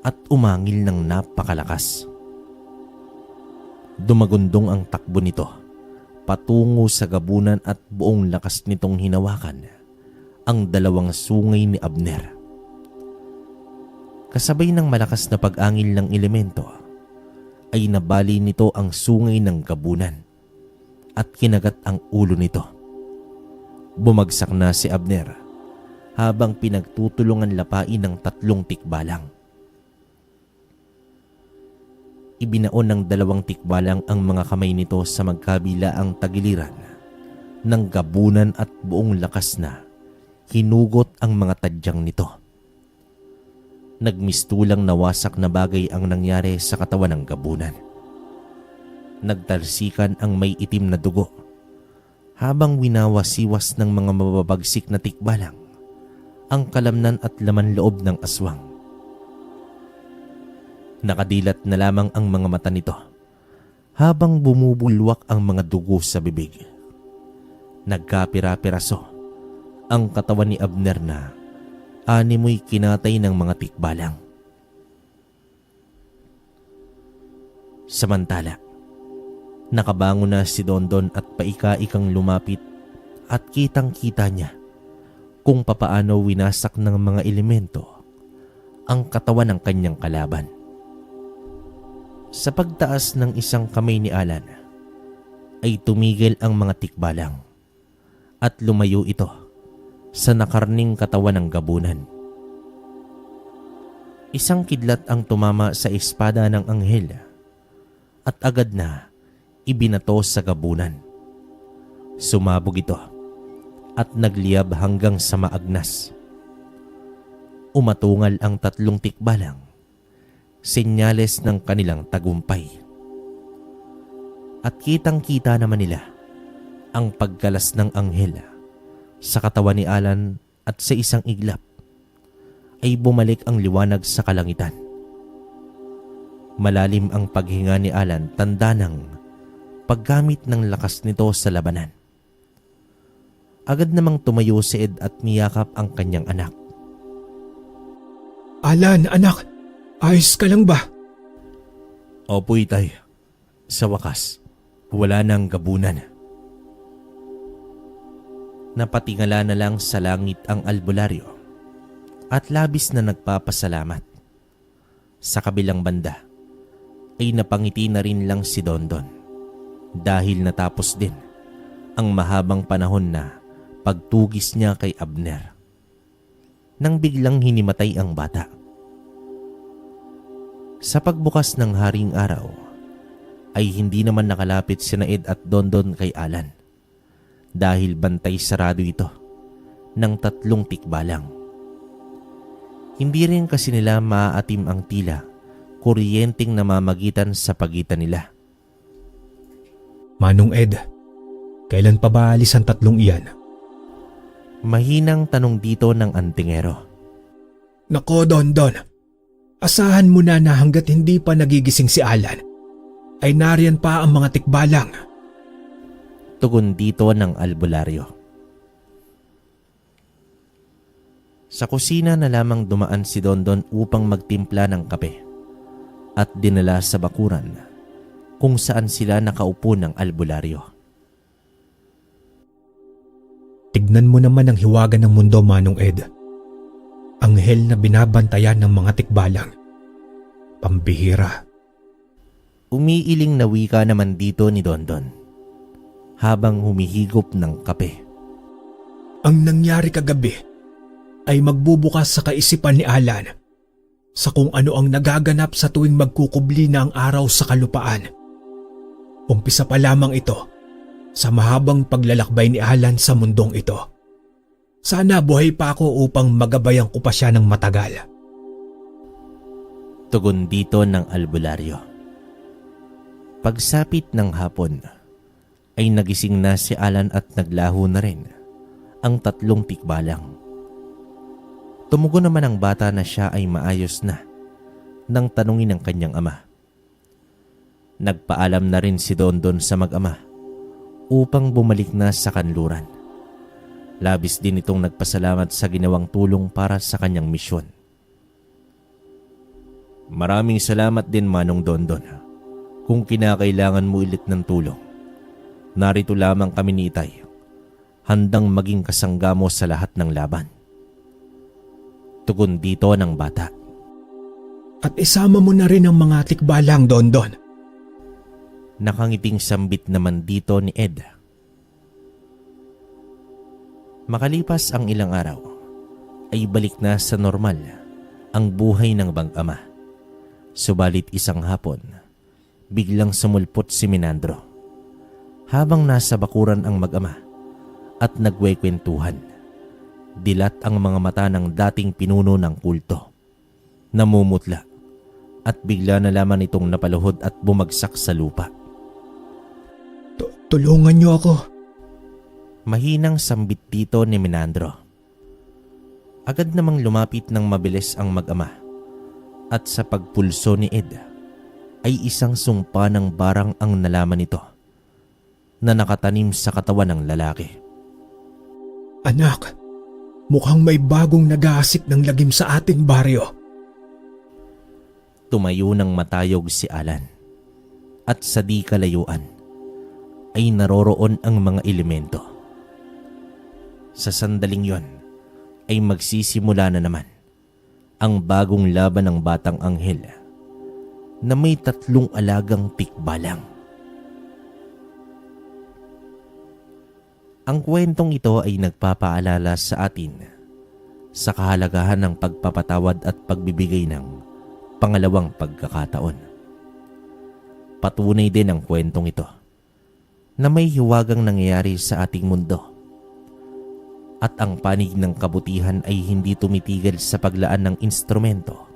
at umangil ng napakalakas. Dumagundong ang takbo nito patungo sa gabunan at buong lakas nitong hinawakan ang 2 sungay ni Abner. Kasabay ng malakas na pag-angil ng elemento ay nabali nito ang sungay ng gabunan at kinagat ang ulo nito. Bumagsak na si Abner habang pinagtutulungan lapain ng 3 tikbalang. Ibinaon ng 2 tikbalang ang mga kamay nito sa magkabilaang tagiliran ng gabunan at buong lakas na hinugot ang mga tadyang nito. Nagmistulang nawasak na bagay ang nangyari sa katawan ng gabunan. Nagtalsikan ang may itim na dugo habang winawasiwas ng mga mababagsik na tikbalang ang kalamnan at laman loob ng aswang. Nakadilat na lamang ang mga mata nito habang bumubulwak ang mga dugo sa bibig. Nagkapira-piraso ang katawan ni Abner na animoy kinatay ng mga tikbalang. Samantala, Nakabangon na si Dondon at paika-ikang lumapit at kitang-kita niya kung papaano winasak ng mga elemento ang katawan ng kanyang kalaban. Sa pagtaas ng isang kamay ni Alan ay tumigil ang mga tikbalang at lumayo ito sa nakarning katawan ng gabunan. Isang kidlat ang tumama sa espada ng anghel at agad na ibinato sa gabunan. Sumabog ito at nagliyab hanggang sa maagnas. Umatungal ang 3 tikbalang, senyales ng kanilang tagumpay. At kitang-kita naman nila ang pagkalas ng anghel sa katawan ni Alan at sa isang iglap ay bumalik ang liwanag sa kalangitan. Malalim ang paghinga ni Alan, tanda ng paggamit ng lakas nito sa labanan. Agad namang tumayo si Ed at niyakap ang kanyang anak. Alan, anak, ayos ka lang ba? Opo, itay. Sa wakas, wala nang gabunan. Napatingala na lang sa langit ang albularyo at labis na nagpapasalamat. Sa kabilang banda ay napangiti na rin lang si Dondon dahil natapos din ang mahabang panahon na pagtugis niya kay Abner. Nang biglang hinimatay ang bata. Sa pagbukas ng haring araw ay hindi naman nakalapit sina Ed at Dondon kay Alan dahil bantay sarado ito ng 3 tikbalang. Hindi rin kasi nila maaatim ang tila, kuryenteng namamagitan sa pagitan nila. Manong Ed, kailan pa ba alis ang 3 iyan? Mahinang tanong dito ng antingero. Nako, Dondon, asahan mo na hanggat hindi pa nagigising si Alan, ay nariyan pa ang mga tikbalang. Tugon dito ng albularyo. Sa kusina na lamang dumaan si Dondon upang magtimpla ng kape at dinala sa bakuran kung saan sila nakaupo ng albularyo. Tignan mo naman ang hiwaga ng mundo, Manong Ed. Anghel na binabantayan ng mga tikbalang. Pambihira. Umiiling na wika naman dito ni Dondon habang humihigop ng kape. Ang nangyari kagabi ay magbubukas sa kaisipan ni Alan sa kung ano ang nagaganap sa tuwing magkukubli na ang araw sa kalupaan. Umpisa pa lamang ito sa mahabang paglalakbay ni Alan sa mundong ito. Sana buhay pa ako upang magabayan ko pa siya ng matagal. Tugon dito ng albularyo. Pagsapit ng hapon ay nagising na si Alan at naglaho na rin ang 3 tikbalang. Tumugon naman ang bata na siya ay maayos na nang tanungin ng kanyang ama. Nagpaalam na rin si Dondon sa mag-ama upang bumalik na sa kanluran. Labis din itong nagpasalamat sa ginawang tulong para sa kanyang misyon. Maraming salamat din, Manong Dondon. Kung kinakailangan mo ulit ng tulong, narito lamang kami ni Itay, handang maging kasangga mo sa lahat ng laban. Tugon dito ng bata. At isama mo na rin ang mga tikbalang, Dondon. Nakangiting sambit naman dito ni Ed. Makalipas ang ilang araw, ay balik na sa normal ang buhay ng bang-ama. Subalit isang hapon, biglang sumulpot si Menandro. Habang nasa bakuran ang mag-ama at nagwekwentuhan, dilat ang mga mata ng dating pinuno ng kulto. Namumutla at bigla na lamang itong napaluhod at bumagsak sa lupa. Tulungan niyo ako. Mahinang sambit dito ni Menandro. Agad namang lumapit ng mabilis ang mag-ama at sa pagpulso ni Ed ay isang sumpa ng barang ang nalaman nito na nakatanim sa katawan ng lalaki. Anak, mukhang may bagong nag-aasik ng lagim sa ating baryo. Tumayo ng matayog si Alan at sa di kalayuan ay naroroon ang mga elemento. Sa sandaling yon ay magsisimula na naman ang bagong laban ng batang anghel na may 3 alagang tikbalang. Ang kwentong ito ay nagpapaalala sa atin sa kahalagahan ng pagpapatawad at pagbibigay ng pangalawang pagkakataon. Patunay din ang kwentong ito na may hiwagang nangyayari sa ating mundo at ang panig ng kabutihan ay hindi tumitigil sa paglaan ng instrumento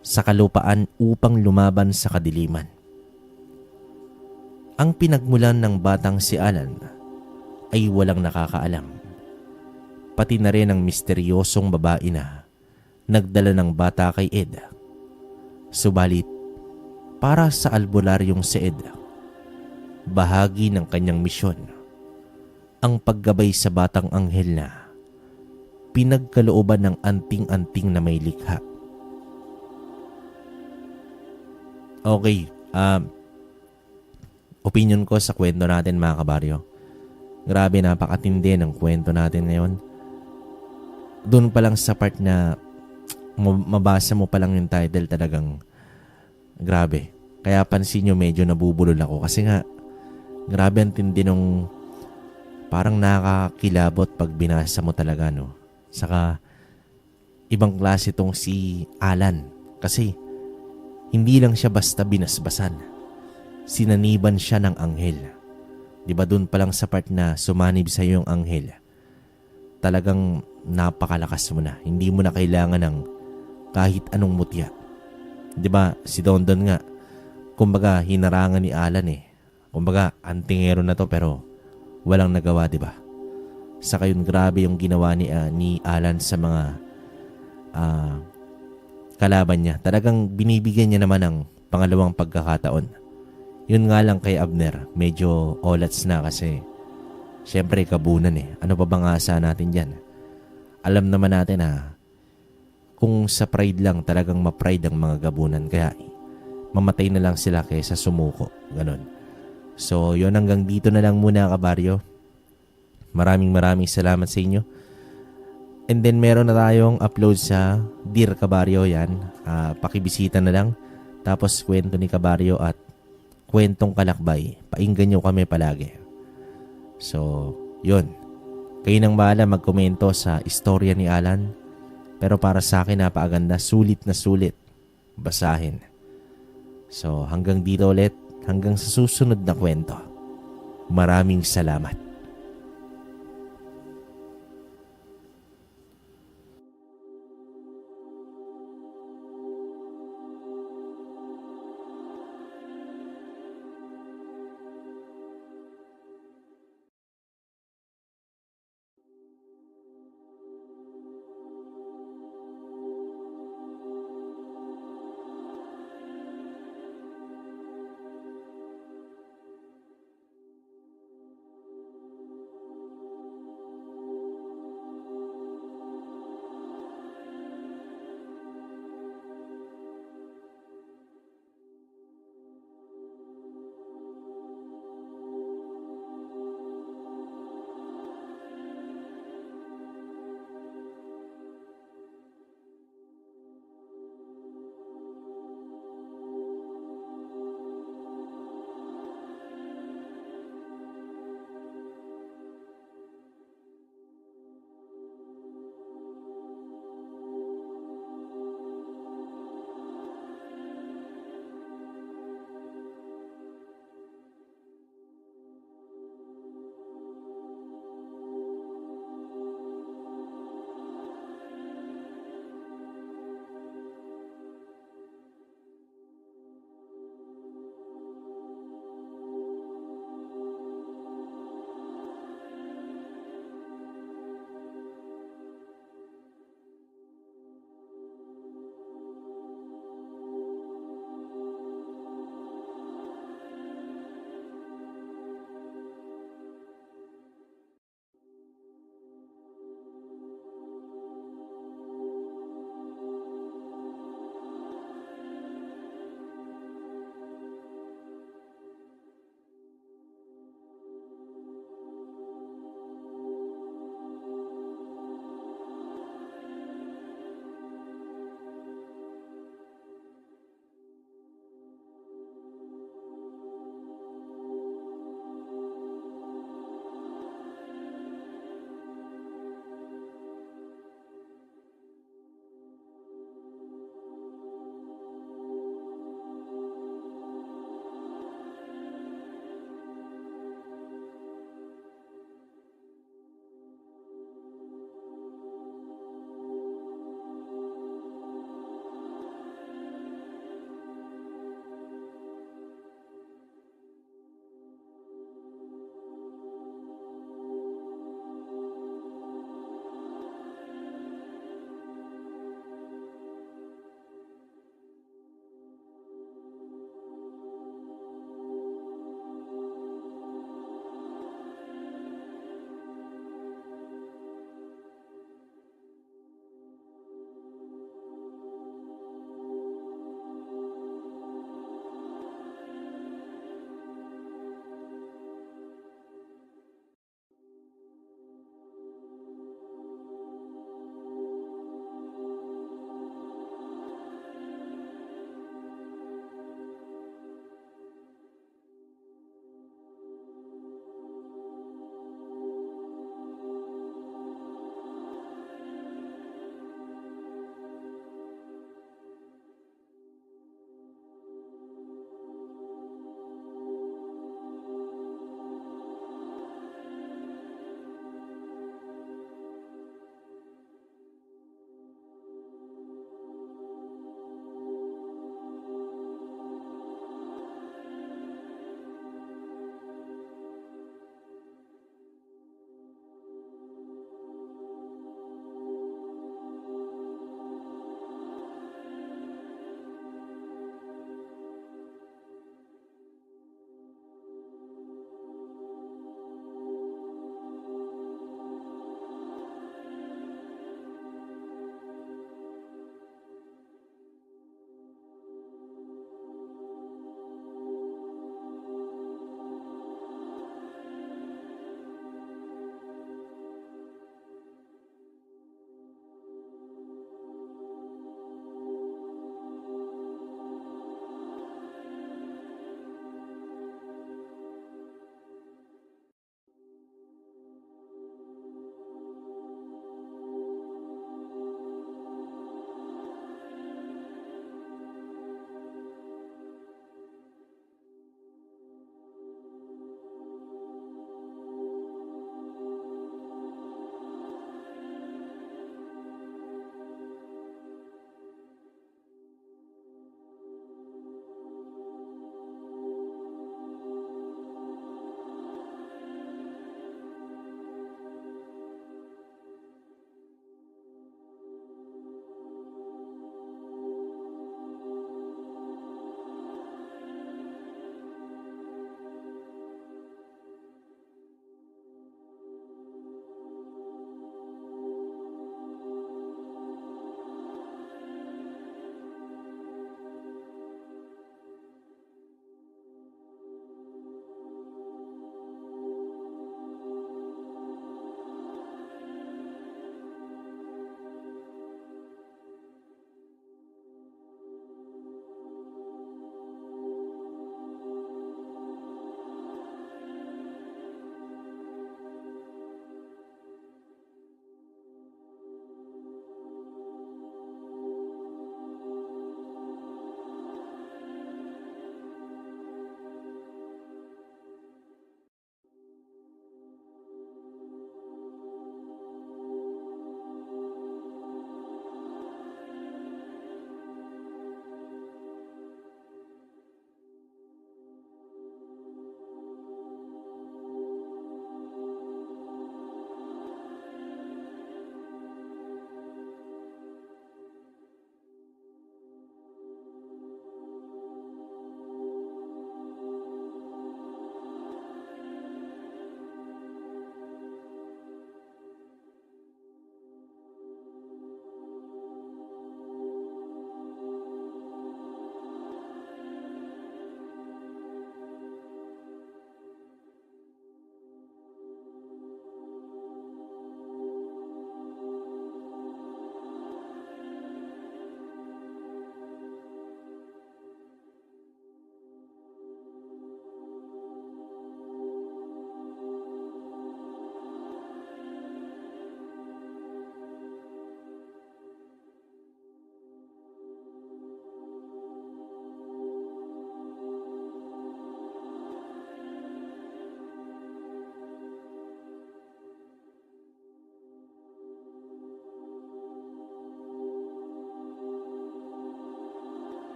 sa kalupaan upang lumaban sa kadiliman. Ang pinagmulan ng batang si Alan ay walang nakakaalam, pati na rin ang misteryosong babae na nagdala ng bata kay Ed. Subalit, para sa albularyong si Ed, bahagi ng kanyang misyon ang paggabay sa batang anghel na pinagkalooban ng anting-anting na may likha. Okay, opinion ko sa kwento natin mga kabaryo. Grabe, napakatindi ng kwento natin ngayon. Doon pa lang sa part na mabasa mo pa lang yung title, talagang grabe. Kaya pansin nyo, medyo nabubulol ako kasi nga grabe ang tindi nung parang nakakilabot pag binasa mo talaga, no? Saka ibang klase tong si Alan kasi hindi lang siya basta binasbasan. Sinaniban siya ng anghel. Diba doon pa lang sa part na sumanib sa iyo yung anghel, talagang napakalakas mo na. Hindi mo na kailangan ng kahit anong mutya. Diba si Don Don nga, kumbaga hinarangan ni Alan eh. Kumbaga antingero na to pero walang nagawa, diba? Saka yun, grabe yung ginawa ni Alan sa mga kalaban niya. Talagang binibigyan niya naman ng pangalawang pagkakataon. Yun nga lang kay Abner, medyo olats na kasi syempre kabunan eh. Ano pa bang asa natin dyan? Alam naman natin na kung sa pride lang, talagang ma-pride ang mga gabunan. Kaya mamatay na lang sila kaysa sumuko. Ganon. So yun, hanggang dito na lang muna kabaryo. Maraming salamat sa inyo. And then meron na tayong upload sa Dear Kabaryo yan. Pakibisita na lang. Tapos kwento ni Kabaryo at kwentong kalakbay. Painggan nyo kami palagi. So, yun. Kayo nang bahala magkomento sa istorya ni Alan. Pero para sa akin, napakaganda. Sulit na sulit. Basahin. So, hanggang dito ulit. Hanggang sa susunod na kwento. Maraming salamat.